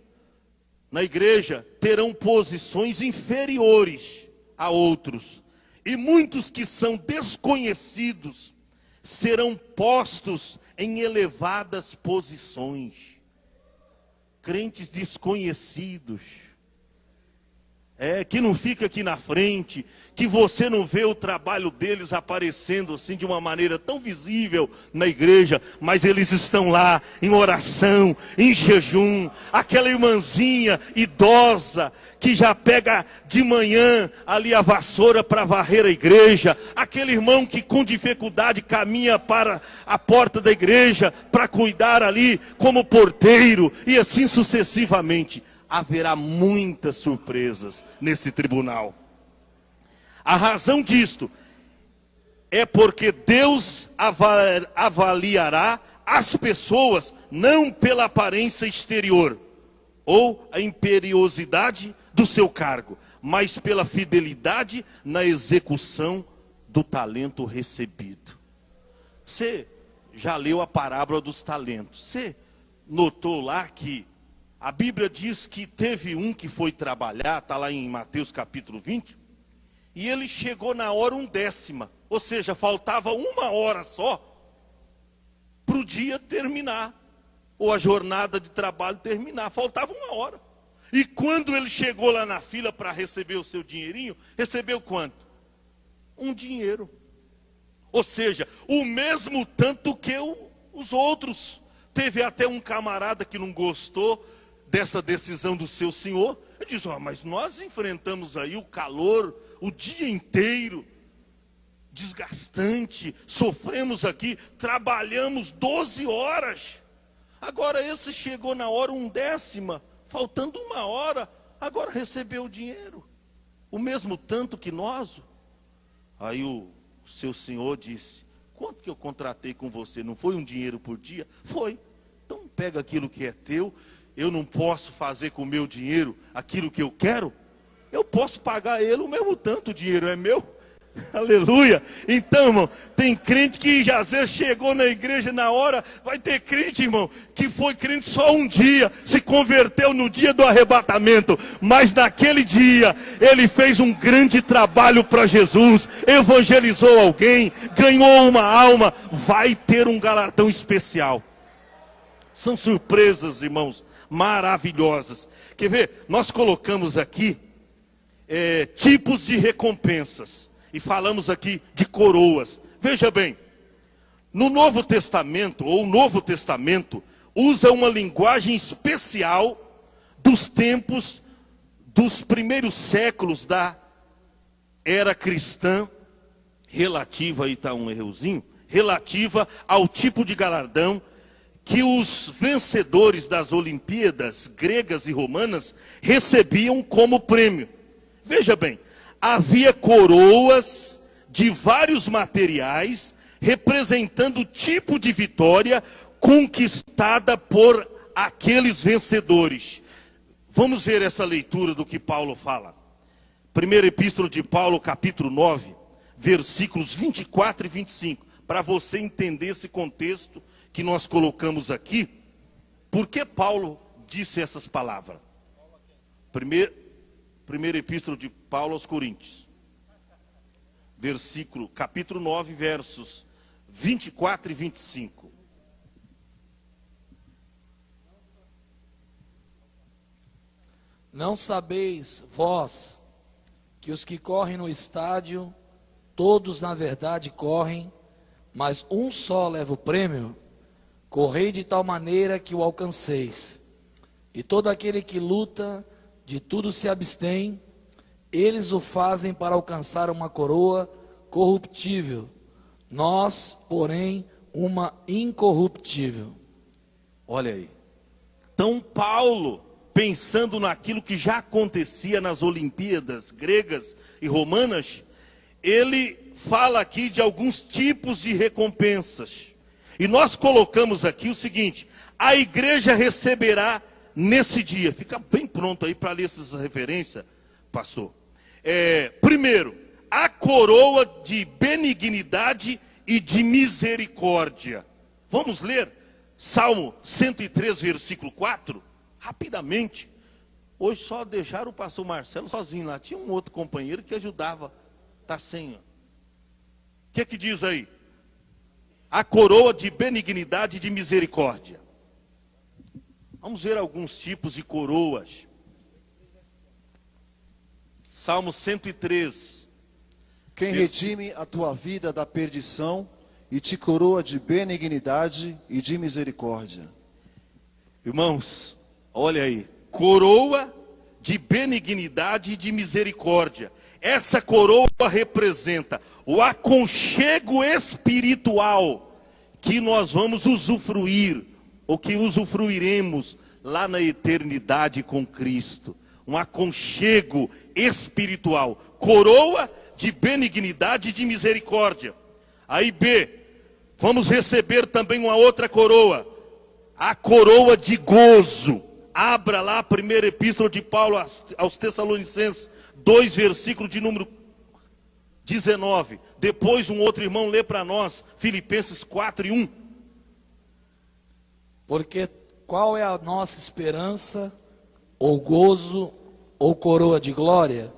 na igreja, terão posições inferiores a outros. E muitos que são desconhecidos serão postos em elevadas posições. Crentes desconhecidos. Que não fica aqui na frente, que você não vê o trabalho deles aparecendo assim de uma maneira tão visível na igreja, mas eles estão lá em oração, em jejum. Aquela irmãzinha idosa que já pega de manhã ali a vassoura para varrer a igreja, aquele irmão que com dificuldade caminha para a porta da igreja para cuidar ali como porteiro, e assim sucessivamente. Haverá muitas surpresas nesse tribunal. A razão disto é porque Deus avaliará as pessoas não pela aparência exterior ou a imperiosidade do seu cargo, mas pela fidelidade na execução do talento recebido. Você já leu a parábola dos talentos? Você notou lá que a Bíblia diz que teve um que foi trabalhar, está lá em Mateus capítulo 20, e ele chegou na hora 1/10, ou seja, faltava 1 hora só para o dia terminar, ou a jornada de trabalho terminar, faltava 1 hora. E quando ele chegou lá na fila para receber o seu dinheirinho, recebeu quanto? Um dinheiro. Ou seja, o mesmo tanto que os outros. Teve até um camarada que não gostou dessa decisão do seu senhor. Ele diz, mas nós enfrentamos aí o calor o dia inteiro, desgastante, sofremos aqui, trabalhamos 12 horas. Agora esse chegou na hora 1/10, faltando 1 hora, agora recebeu o dinheiro, o mesmo tanto que nós. Aí o seu senhor disse, quanto que eu contratei com você? Não foi um dinheiro por dia? Foi. Então pega aquilo que é teu. Eu não posso fazer com o meu dinheiro aquilo que eu quero? Eu posso pagar ele o mesmo tanto, o dinheiro é meu. Aleluia. Então, irmão, tem crente que às vezes chegou na igreja na hora. Vai ter crente, irmão, que foi crente só um dia, se converteu no dia do arrebatamento, mas naquele dia ele fez um grande trabalho para Jesus, evangelizou alguém, ganhou uma alma. Vai ter um galardão especial. São surpresas, irmãos, maravilhosas. Quer ver? Nós colocamos aqui tipos de recompensas. E falamos aqui de coroas. Veja bem, no Novo Testamento, ou o Novo Testamento, usa uma linguagem especial dos tempos dos primeiros séculos da era cristã, relativa, aí está um errozinho, relativa ao tipo de galardão que os vencedores das Olimpíadas gregas e romanas recebiam como prêmio. Veja bem, havia coroas de vários materiais representando o tipo de vitória conquistada por aqueles vencedores. Vamos ver essa leitura do que Paulo fala. Primeira Epístola de Paulo, capítulo 9, versículos 24 e 25. Para você entender esse contexto que nós colocamos aqui, por que Paulo disse essas palavras? Primeira Epístola de Paulo aos Coríntios, capítulo 9, versos 24 e 25. Não sabeis vós que os que correm no estádio, todos na verdade correm, mas um só leva o prêmio? Correi de tal maneira que o alcanceis. E todo aquele que luta, de tudo se abstém, eles o fazem para alcançar uma coroa corruptível, nós, porém, uma incorruptível. Olha aí. Então Paulo, pensando naquilo que já acontecia nas Olimpíadas gregas e romanas, ele fala aqui de alguns tipos de recompensas. E nós colocamos aqui o seguinte: a igreja receberá nesse dia, fica bem pronto aí para ler essas referências, pastor. Primeiro, a coroa de benignidade e de misericórdia. Vamos ler Salmo 103, versículo 4? Rapidamente. Hoje só deixaram o pastor Marcelo sozinho lá. Tinha um outro companheiro que ajudava. Está sem. O que diz aí? A coroa de benignidade e de misericórdia. Vamos ver alguns tipos de coroas. Salmo 103. Quem redime a tua vida da perdição e te coroa de benignidade e de misericórdia. Irmãos, olha aí. Coroa de benignidade e de misericórdia. Essa coroa representa o aconchego espiritual que nós vamos usufruir, ou que usufruiremos lá na eternidade com Cristo. Um aconchego espiritual. Coroa de benignidade e de misericórdia. Aí B, vamos receber também uma outra coroa. A coroa de gozo. Abra lá a primeira epístola de Paulo aos Tessalonicenses 2, versículo de número 19. Depois um outro irmão lê para nós, Filipenses 4 e 1. Porque qual é a nossa esperança, ou gozo, ou coroa de glória?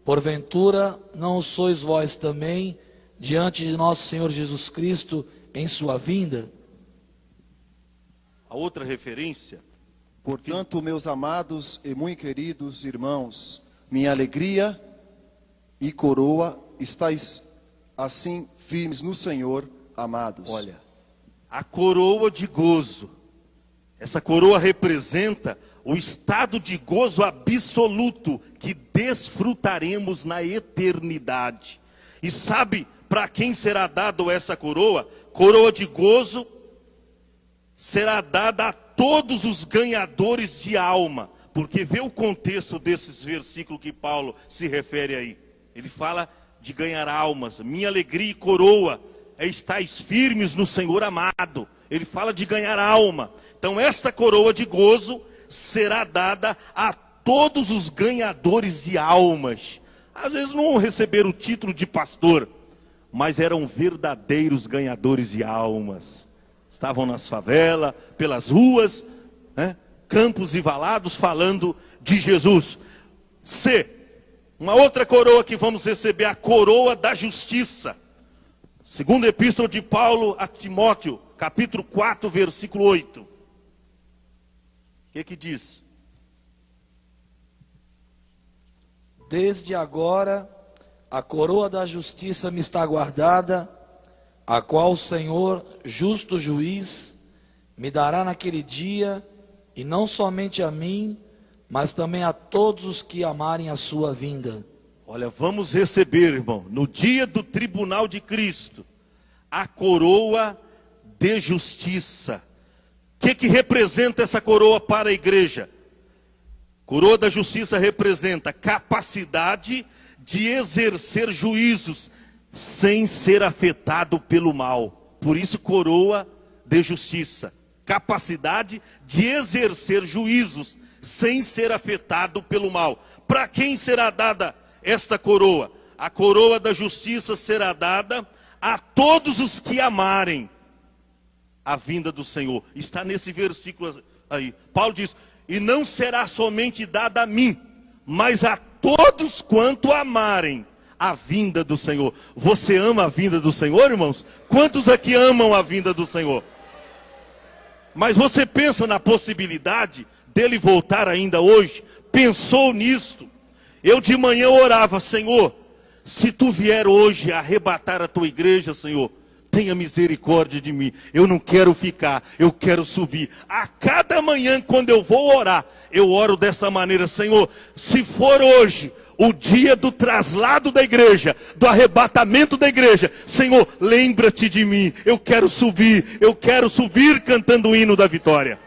Porventura, não sois vós também, diante de nosso Senhor Jesus Cristo, em sua vinda? A outra referência. Portanto, meus amados e muito queridos irmãos, minha alegria e coroa, estáis assim firmes no Senhor, amados. Olha, a coroa de gozo. Essa coroa representa o estado de gozo absoluto que desfrutaremos na eternidade. E sabe para quem será dado essa coroa? Coroa de gozo será dada a todos os ganhadores de alma. Porque vê o contexto desses versículos que Paulo se refere aí. Ele fala de ganhar almas. Minha alegria e coroa é estáis firmes no Senhor amado. Ele fala de ganhar alma. Então esta coroa de gozo será dada a todos os ganhadores de almas. Às vezes não receberam o título de pastor, mas eram verdadeiros ganhadores de almas. Estavam nas favelas, pelas ruas, né, campos e valados, falando de Jesus. C, uma outra coroa que vamos receber, a coroa da justiça. Segunda epístola de Paulo a Timóteo, capítulo 4, versículo 8. O que diz? Desde agora, a coroa da justiça me está guardada, a qual o Senhor, justo juiz, me dará naquele dia, e não somente a mim, mas também a todos os que amarem a sua vinda. Olha, vamos receber, irmão, no dia do tribunal de Cristo, a coroa de justiça. O que representa essa coroa para a igreja? Coroa da justiça representa capacidade de exercer juízos sem ser afetado pelo mal. Por isso, coroa de justiça. Capacidade de exercer juízos sem ser afetado pelo mal. Para quem será dada esta coroa? A coroa da justiça será dada a todos os que amarem a vinda do Senhor. Está nesse versículo aí. Paulo diz: e não será somente dada a mim, mas a todos quanto amarem a vinda do Senhor. Você ama a vinda do Senhor, irmãos? Quantos aqui amam a vinda do Senhor? Mas você pensa na possibilidade dele voltar ainda hoje? Pensou nisto? Eu de manhã orava: Senhor, se tu vier hoje arrebatar a tua igreja, Senhor, tenha misericórdia de mim. Eu não quero ficar, eu quero subir. A cada manhã, quando eu vou orar, eu oro dessa maneira: Senhor, se for hoje o dia do traslado da igreja, do arrebatamento da igreja, Senhor, lembra-te de mim. Eu quero subir cantando o hino da vitória.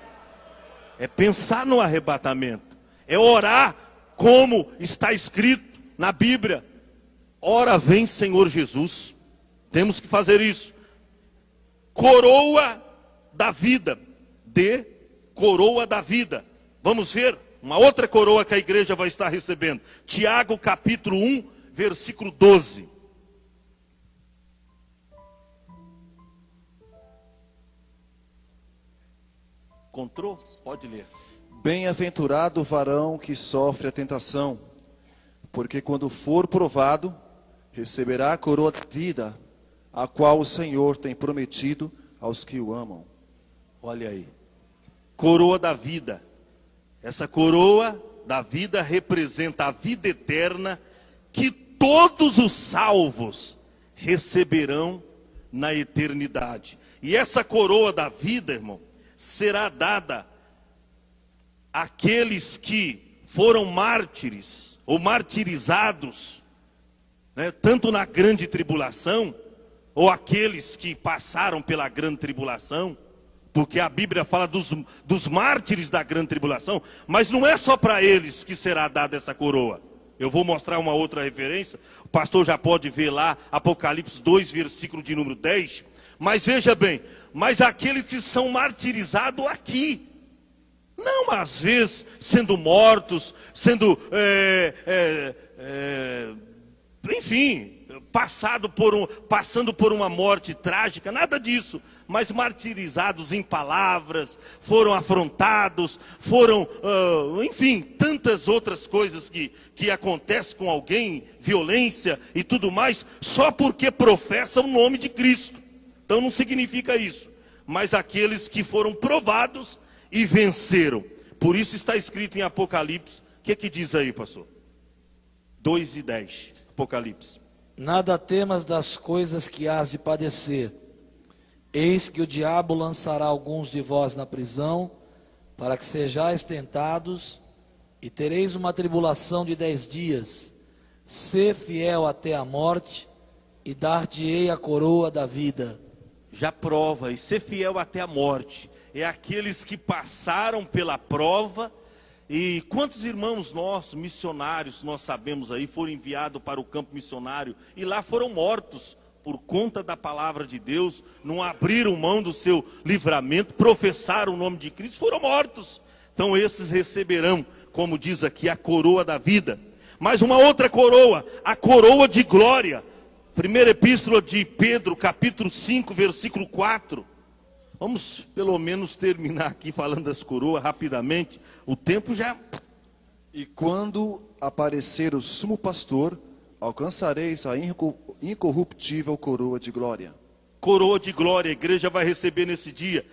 É pensar no arrebatamento, é orar como está escrito na Bíblia: ora vem Senhor Jesus. Temos que fazer isso. Coroa da vida. De coroa da vida. Vamos ver uma outra coroa que a igreja vai estar recebendo. Tiago capítulo 1, versículo 12. Encontrou? Pode ler. Bem-aventurado o varão que sofre a tentação, porque quando for provado, receberá a coroa da vida, a qual o Senhor tem prometido aos que o amam. Olha aí, coroa da vida. Essa coroa da vida representa a vida eterna que todos os salvos receberão na eternidade. E essa coroa da vida, irmão, será dada àqueles que foram mártires ou martirizados, né, tanto na grande tribulação, ou aqueles que passaram pela grande tribulação, porque a Bíblia fala dos mártires da grande tribulação, mas não é só para eles que será dada essa coroa. Eu vou mostrar uma outra referência, o pastor já pode ver lá, Apocalipse 2, versículo de número 10, mas veja bem, mas aqueles que são martirizados aqui, não às vezes sendo mortos, sendo, enfim, passando por uma morte trágica, nada disso, mas martirizados em palavras, foram afrontados, foram, enfim, tantas outras coisas que acontecem com alguém, violência e tudo mais, só porque professam o nome de Cristo. Então não significa isso, mas aqueles que foram provados e venceram. Por isso está escrito em Apocalipse, o que diz aí, pastor? 2:10, Apocalipse. Nada temas das coisas que hás de padecer. Eis que o diabo lançará alguns de vós na prisão, para que sejais tentados, e tereis uma tribulação de 10 dias. Sê fiel até a morte, e dar-te-ei a coroa da vida. Já prova, e ser fiel até a morte. É aqueles que passaram pela prova. E quantos irmãos nossos, missionários, nós sabemos aí, foram enviados para o campo missionário e lá foram mortos por conta da palavra de Deus, não abriram mão do seu livramento, professaram o nome de Cristo, foram mortos. Então esses receberão, como diz aqui, a coroa da vida. Mas uma outra coroa, a coroa de glória. Primeira epístola de Pedro, capítulo 5, versículo 4. Vamos pelo menos terminar aqui falando das coroas rapidamente. O tempo já... E quando aparecer o sumo pastor, alcançareis a incorruptível coroa de glória. Coroa de glória, a igreja vai receber nesse dia.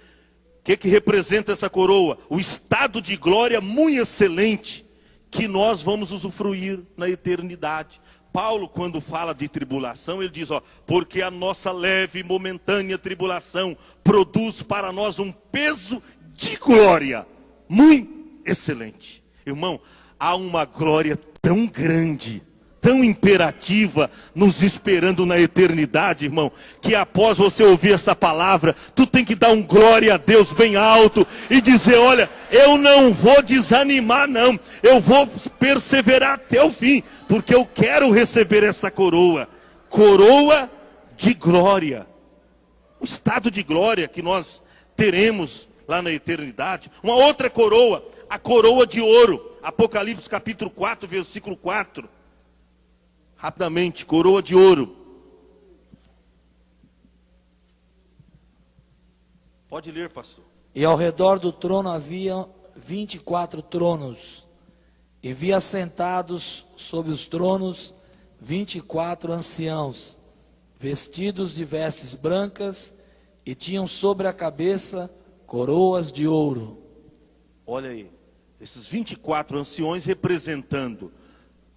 O que representa essa coroa? O estado de glória muito excelente, que nós vamos usufruir na eternidade. Paulo, quando fala de tribulação, ele diz, porque a nossa leve e momentânea tribulação produz para nós um peso de glória muito excelente. Irmão, há uma glória tão grande, tão imperativa, nos esperando na eternidade, irmão, que após você ouvir essa palavra, tu tem que dar um glória a Deus bem alto e dizer, olha, eu não vou desanimar não, eu vou perseverar até o fim, porque eu quero receber essa coroa, coroa de glória, o estado de glória que nós teremos lá na eternidade. Uma outra coroa, a coroa de ouro, Apocalipse capítulo 4, versículo 4. Rapidamente, coroa de ouro. Pode ler, pastor. E ao redor do trono havia 24 tronos, e vi assentados sobre os tronos 24 anciãos, vestidos de vestes brancas, e tinham sobre a cabeça coroas de ouro. Olha aí, esses 24 anciões representando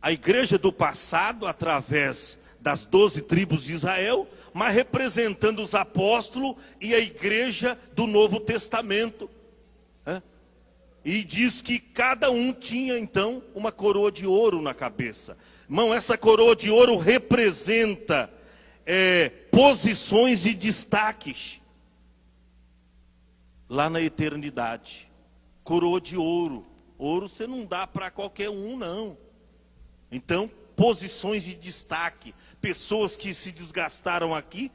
a igreja do passado, através das 12 tribos de Israel, mas representando os apóstolos e a igreja do Novo Testamento. E diz que cada um tinha então uma coroa de ouro na cabeça. Irmão, essa coroa de ouro representa posições e destaques lá na eternidade. Coroa de ouro. Ouro você não dá para qualquer um, não. Então, posições de destaque, pessoas que se desgastaram aqui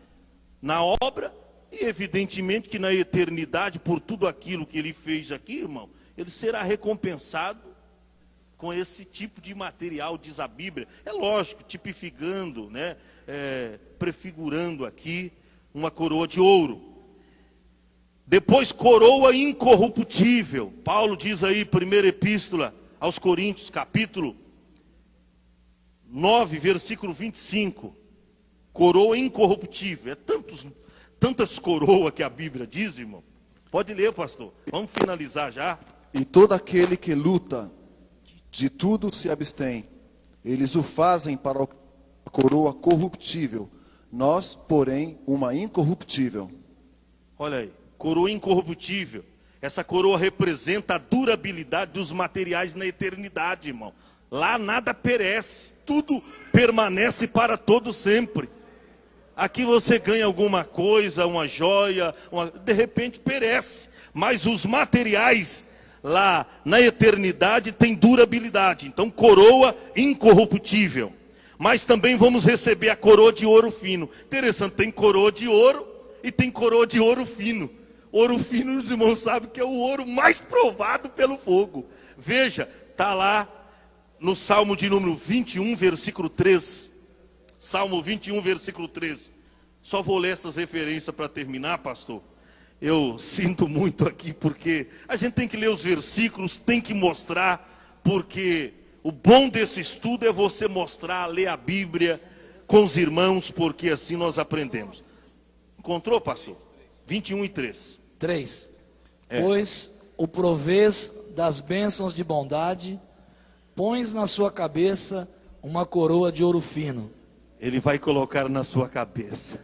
na obra, e evidentemente que na eternidade, por tudo aquilo que ele fez aqui, irmão, ele será recompensado com esse tipo de material, diz a Bíblia. É lógico, tipificando, né, prefigurando aqui uma coroa de ouro. Depois, coroa incorruptível. Paulo diz aí, primeira epístola aos Coríntios, capítulo 9, versículo 25, coroa incorruptível. É tantas coroas que a Bíblia diz, irmão. Pode ler, pastor. Vamos finalizar já. E todo aquele que luta, de tudo se abstém. Eles o fazem para a coroa corruptível, nós, porém, uma incorruptível. Olha aí, coroa incorruptível. Essa coroa representa a durabilidade dos materiais na eternidade, irmão. Lá nada perece, tudo permanece para todo sempre. Aqui você ganha alguma coisa, uma joia, de repente perece. Mas os materiais lá na eternidade têm durabilidade. Então, coroa incorruptível. Mas também vamos receber a coroa de ouro fino. Interessante, tem coroa de ouro e tem coroa de ouro fino. Ouro fino, os irmãos sabem que é o ouro mais provado pelo fogo. Veja, está lá no Salmo de número 21, versículo 3. Salmo 21, versículo 13. Só vou ler essas referências para terminar, pastor. Eu sinto muito aqui, porque a gente tem que ler os versículos, tem que mostrar, porque o bom desse estudo é você mostrar, ler a Bíblia com os irmãos, porque assim nós aprendemos. Encontrou, pastor? 21 e 3. 3. Pois o provês das bênçãos de bondade, pões na sua cabeça uma coroa de ouro fino. Ele vai colocar na sua cabeça.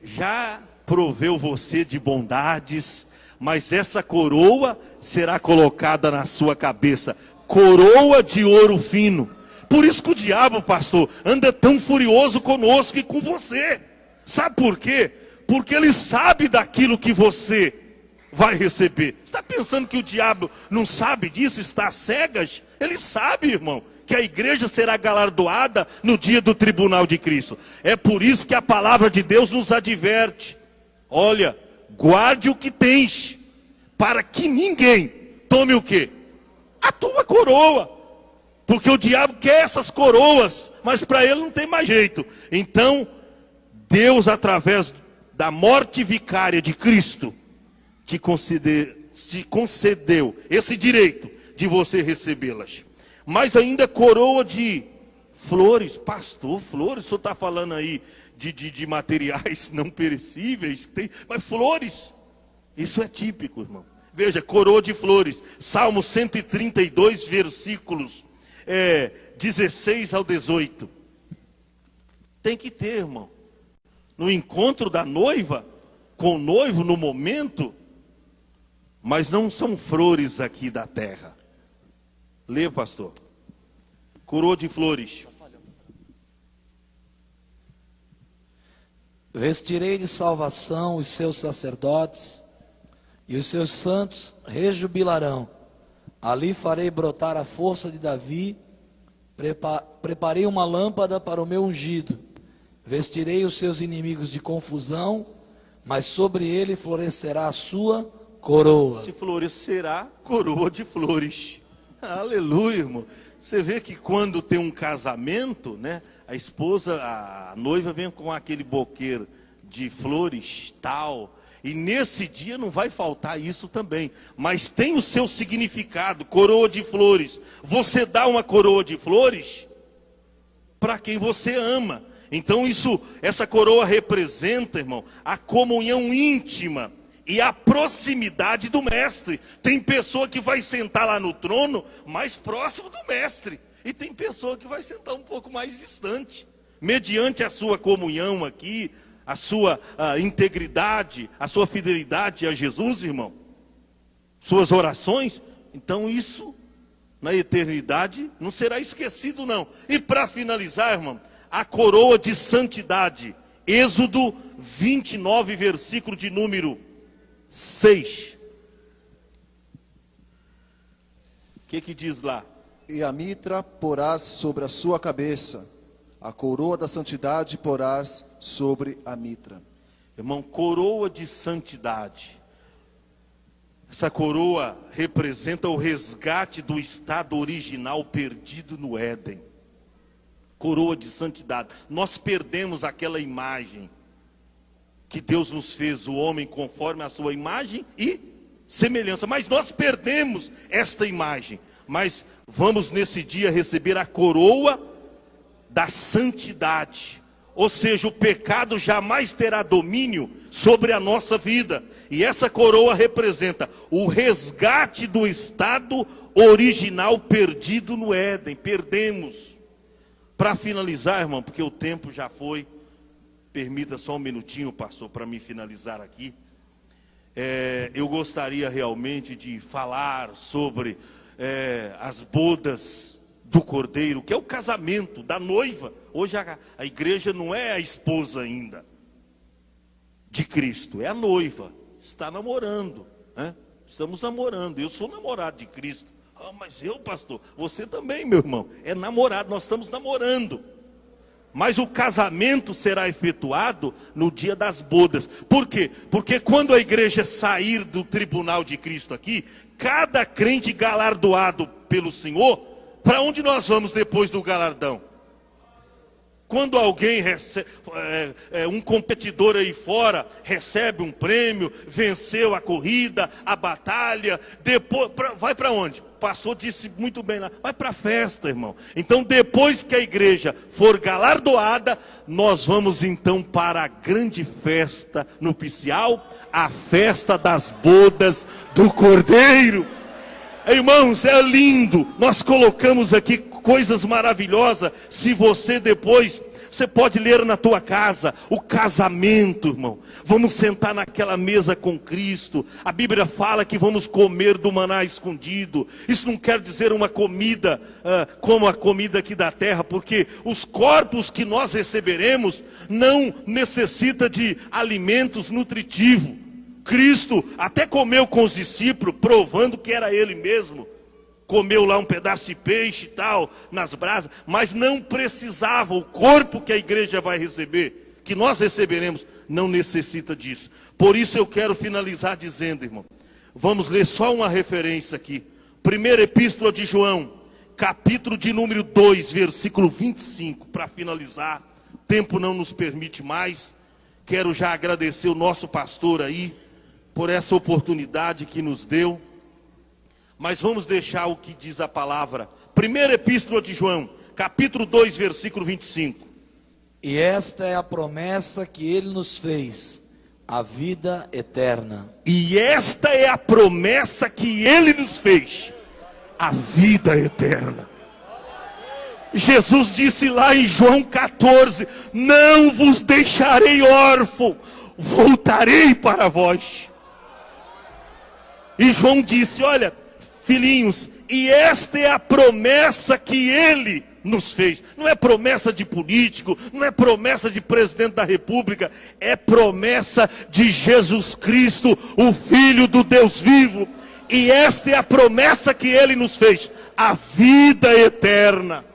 Já proveu você de bondades, mas essa coroa será colocada na sua cabeça. Coroa de ouro fino. Por isso que o diabo, pastor, anda tão furioso conosco e com você. Sabe por quê? Porque ele sabe daquilo que você vai receber. Está pensando que o diabo não sabe disso, está cegas? Ele sabe, irmão, que a igreja será galardoada no dia do tribunal de Cristo. É por isso que a palavra de Deus nos adverte. Olha, guarde o que tens, para que ninguém tome o quê? A tua coroa. Porque o diabo quer essas coroas, mas para ele não tem mais jeito. Então, Deus, através da morte vicária de Cristo, te concedeu esse direito de você recebê-las. Mas ainda coroa de flores. Pastor, flores, o senhor está falando aí de materiais não perecíveis, mas flores, isso é típico, irmão. Veja, coroa de flores, Salmo 132, versículos 16 ao 18. Tem que ter, irmão. No encontro da noiva, com o noivo no momento, mas não são flores aqui da terra. Lê, pastor. Coroa de flores. Vestirei de salvação os seus sacerdotes, e os seus santos rejubilarão. Ali farei brotar a força de Davi, preparei uma lâmpada para o meu ungido. Vestirei os seus inimigos de confusão, mas sobre ele florescerá a sua coroa. Se florescerá, coroa de flores. Aleluia, irmão. Você vê que quando tem um casamento, né, a esposa, a noiva vem com aquele buquê de flores, tal. E nesse dia não vai faltar isso também. Mas tem o seu significado, coroa de flores. Você dá uma coroa de flores para quem você ama. Então essa coroa representa, irmão, a comunhão íntima e a proximidade do mestre. Tem pessoa que vai sentar lá no trono mais próximo do mestre. E tem pessoa que vai sentar um pouco mais distante. Mediante a sua comunhão aqui, a sua integridade, a sua fidelidade a Jesus, irmão. Suas orações. Então isso, na eternidade, não será esquecido não. E para finalizar, irmão, a coroa de santidade. Êxodo 29, versículo de número 6. O que diz lá? E a mitra porás sobre a sua cabeça, a coroa da santidade porás sobre a mitra. Irmão, coroa de santidade. Essa coroa representa o resgate do estado original perdido no Éden. Coroa de santidade. Nós perdemos aquela imagem que Deus nos fez, o homem conforme a sua imagem e semelhança. Mas nós perdemos esta imagem. Mas vamos nesse dia receber a coroa da santidade. Ou seja, o pecado jamais terá domínio sobre a nossa vida. E essa coroa representa o resgate do estado original perdido no Éden. Perdemos. Para finalizar, irmão, porque o tempo já foi. Permita só um minutinho, pastor, para me finalizar aqui. Eu gostaria realmente de falar sobre as bodas do Cordeiro, que é o casamento da noiva. Hoje a igreja não é a esposa ainda de Cristo, é a noiva. Está namorando, né? Estamos namorando. Eu sou namorado de Cristo. Ah, mas eu, pastor, você também, meu irmão, é namorado. Nós estamos namorando. Mas o casamento será efetuado no dia das bodas. Por quê? Porque quando a igreja sair do tribunal de Cristo aqui, cada crente galardoado pelo Senhor, para onde nós vamos depois do galardão? Quando alguém recebe, um competidor aí fora, recebe um prêmio, venceu a corrida, a batalha, depois vai para onde? O pastor disse muito bem lá, vai para a festa, irmão. Então depois que a igreja for galardoada, nós vamos então para a grande festa nupcial, a festa das bodas do Cordeiro. Irmãos, é lindo, nós colocamos aqui coisas maravilhosas. Se você depois, você pode ler na tua casa, o casamento, irmão. Vamos sentar naquela mesa com Cristo. A Bíblia fala que vamos comer do maná escondido. Isso não quer dizer uma comida como a comida aqui da terra, porque os corpos que nós receberemos não necessitam de alimentos nutritivos. Cristo até comeu com os discípulos, provando que era ele mesmo. Comeu lá um pedaço de peixe e tal, nas brasas, mas não precisava. O corpo que a igreja vai receber, que nós receberemos, não necessita disso. Por isso eu quero finalizar dizendo, irmão, vamos ler só uma referência aqui. Primeira epístola de João, capítulo de número 2, versículo 25, para finalizar. O tempo não nos permite mais. Quero já agradecer o nosso pastor aí, por essa oportunidade que nos deu. Mas vamos deixar o que diz a palavra. Primeira epístola de João, capítulo 2, versículo 25. E esta é a promessa que ele nos fez, a vida eterna. E esta é a promessa que ele nos fez, a vida eterna. Jesus disse lá em João 14, não vos deixarei órfão, voltarei para vós. E João disse, olha, filhinhos, e esta é a promessa que ele nos fez. Não é promessa de político, não é promessa de presidente da república, é promessa de Jesus Cristo, o Filho do Deus vivo. E esta é a promessa que ele nos fez, a vida eterna.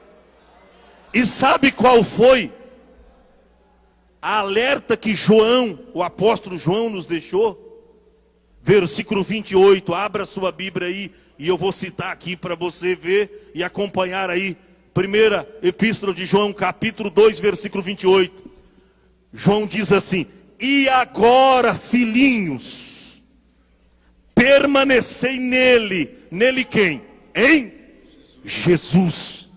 E sabe qual foi a alerta que João, o apóstolo João, nos deixou? Versículo 28, abra sua Bíblia aí, e eu vou citar aqui para você ver e acompanhar aí. Primeira epístola de João, capítulo 2, versículo 28. João diz assim, e agora, filhinhos, permanecei nele. Nele quem? Em Jesus.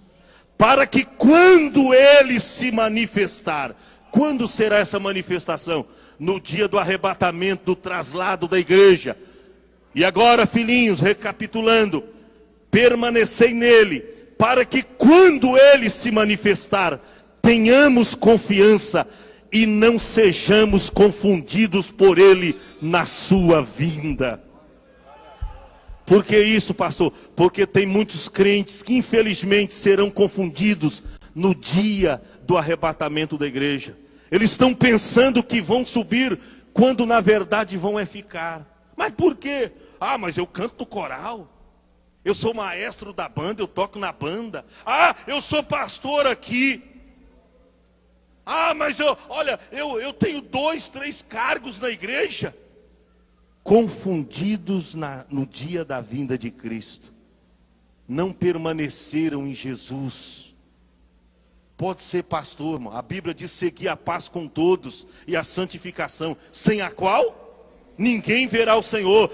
Para que quando ele se manifestar, quando será essa manifestação? No dia do arrebatamento, do traslado da igreja. E agora, filhinhos, recapitulando, permanecei nele, para que quando ele se manifestar, tenhamos confiança e não sejamos confundidos por ele na sua vinda. Por que isso, pastor? Porque tem muitos crentes que infelizmente serão confundidos no dia do arrebatamento da igreja. Eles estão pensando que vão subir, quando na verdade vão ficar. Mas por quê? Ah, mas eu canto no coral. Eu sou maestro da banda, eu toco na banda. Ah, eu sou pastor aqui. Ah, mas eu tenho 2, 3 cargos na igreja. Confundidos no dia da vinda de Cristo. Não permaneceram em Jesus. Pode ser pastor, irmão. A Bíblia diz seguir a paz com todos e a santificação, sem a qual ninguém verá o Senhor.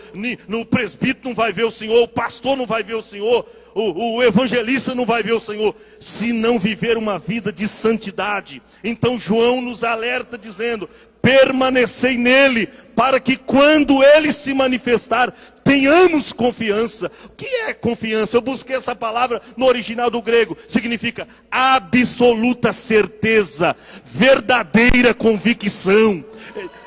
No presbítero não vai ver o Senhor, o pastor não vai ver o Senhor, o evangelista não vai ver o Senhor, se não viver uma vida de santidade. Então João nos alerta dizendo, permanecei nele, para que quando ele se manifestar, tenhamos confiança. O que é confiança? Eu busquei essa palavra no original do grego, significa absoluta certeza, verdadeira convicção.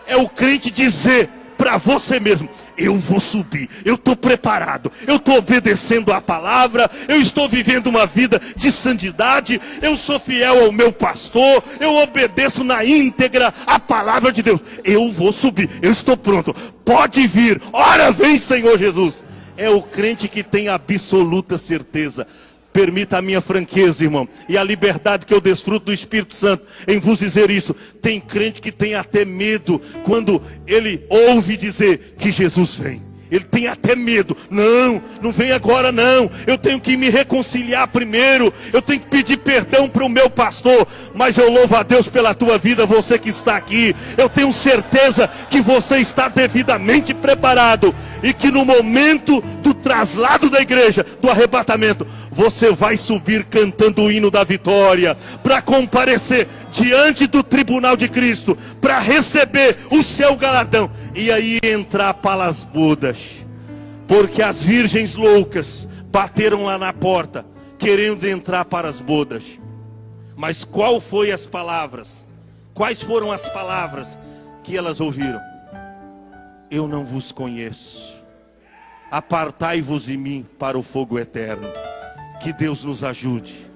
É o crente dizer para você mesmo, eu vou subir, eu estou preparado, eu estou obedecendo a palavra, eu estou vivendo uma vida de santidade, eu sou fiel ao meu pastor, eu obedeço na íntegra a palavra de Deus, eu vou subir, eu estou pronto, pode vir, ora vem Senhor Jesus. É o crente que tem absoluta certeza. Permita a minha franqueza, irmão, e a liberdade que eu desfruto do Espírito Santo em vos dizer isso. Tem crente que tem até medo quando ele ouve dizer que Jesus vem. Ele tem até medo. Não vem agora não. Eu tenho que me reconciliar primeiro. Eu tenho que pedir perdão para o meu pastor. Mas eu louvo a Deus pela tua vida, você que está aqui. Eu tenho certeza que você está devidamente preparado. E que no momento do traslado da igreja, do arrebatamento, você vai subir cantando o hino da vitória. Para comparecer diante do tribunal de Cristo. Para receber o seu galardão. E aí entrar para as bodas. Porque as virgens loucas bateram lá na porta, querendo entrar para as bodas. Mas qual foi as palavras? Quais foram as palavras que elas ouviram? Eu não vos conheço. Apartai-vos de mim para o fogo eterno. Que Deus nos ajude.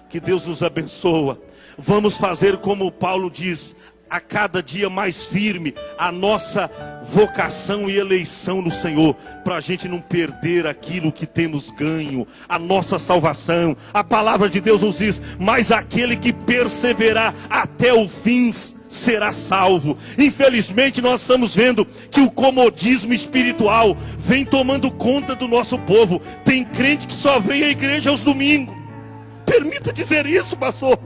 Que Deus nos abençoe. Vamos fazer como Paulo diz, a cada dia mais firme a nossa vocação e eleição no Senhor, para a gente não perder aquilo que temos ganho, a nossa salvação. A palavra de Deus nos diz, mas aquele que perseverar até o fim será salvo. Infelizmente nós estamos vendo que o comodismo espiritual vem tomando conta do nosso povo. Tem crente que só vem à igreja aos domingos. permita dizer isso, pastor.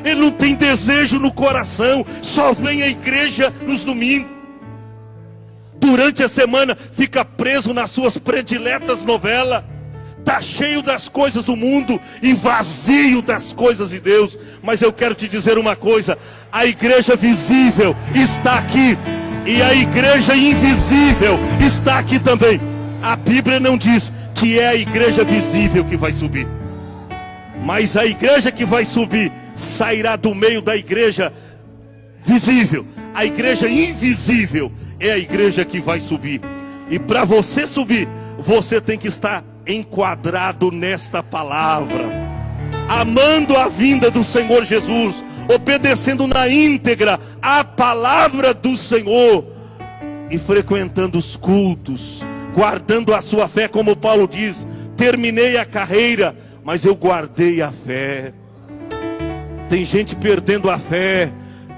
Ele não tem desejo no coração, só vem à igreja nos domingos. Durante a semana fica preso nas suas prediletas novelas. Está cheio das coisas do mundo e vazio das coisas de Deus. Mas eu quero te dizer uma coisa: a igreja visível está aqui, e a igreja invisível está aqui também. A Bíblia não diz que é a igreja visível que vai subir, mas a igreja que vai subir sairá do meio da igreja visível. A igreja invisível é a igreja que vai subir. E para você subir, você tem que estar enquadrado nesta palavra, amando a vinda do Senhor Jesus, obedecendo na íntegra a palavra do Senhor e frequentando os cultos, guardando a sua fé, como Paulo diz: terminei a carreira, mas eu guardei a fé. Tem gente perdendo a fé.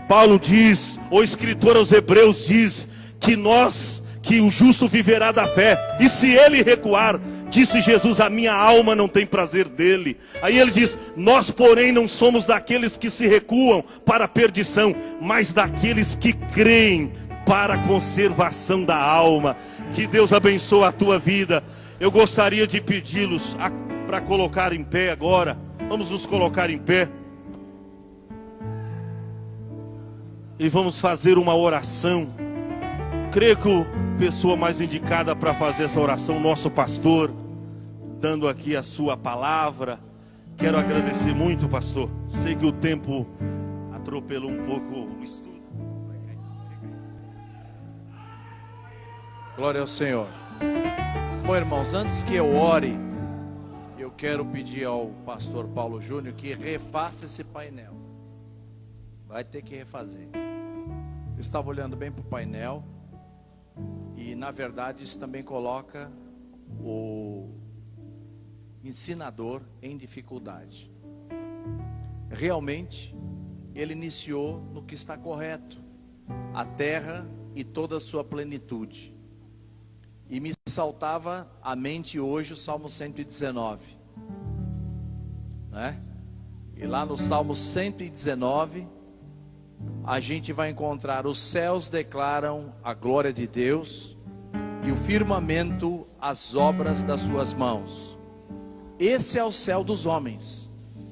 Paulo diz, o escritor aos Hebreus diz, que o justo viverá da fé, e se ele recuar, disse Jesus, a minha alma não tem prazer dele. Aí ele diz, nós porém não somos daqueles que se recuam para a perdição, mas daqueles que creem para a conservação da alma. Que Deus abençoe a tua vida. Eu gostaria de pedi-los para colocar em pé agora. Vamos nos colocar em pé e vamos fazer uma oração. Creio que a pessoa mais indicada para fazer essa oração, nosso pastor, dando aqui a sua palavra. Quero agradecer muito, pastor. Sei que o tempo atropelou um pouco o estudo. Glória ao Senhor. Bom, irmãos, antes que eu ore, eu quero pedir ao pastor Paulo Júnior que refaça esse painel. Vai ter que refazer. Eu estava olhando bem para o painel. E na verdade isso também coloca o ensinador em dificuldade. Realmente ele iniciou no que está correto: a terra e toda a sua plenitude. E me saltava à mente hoje o Salmo 119, né? E lá no Salmo 119 a gente vai encontrar: os céus declaram a glória de Deus, e o firmamento as obras das suas mãos. Esse é o céu dos homens.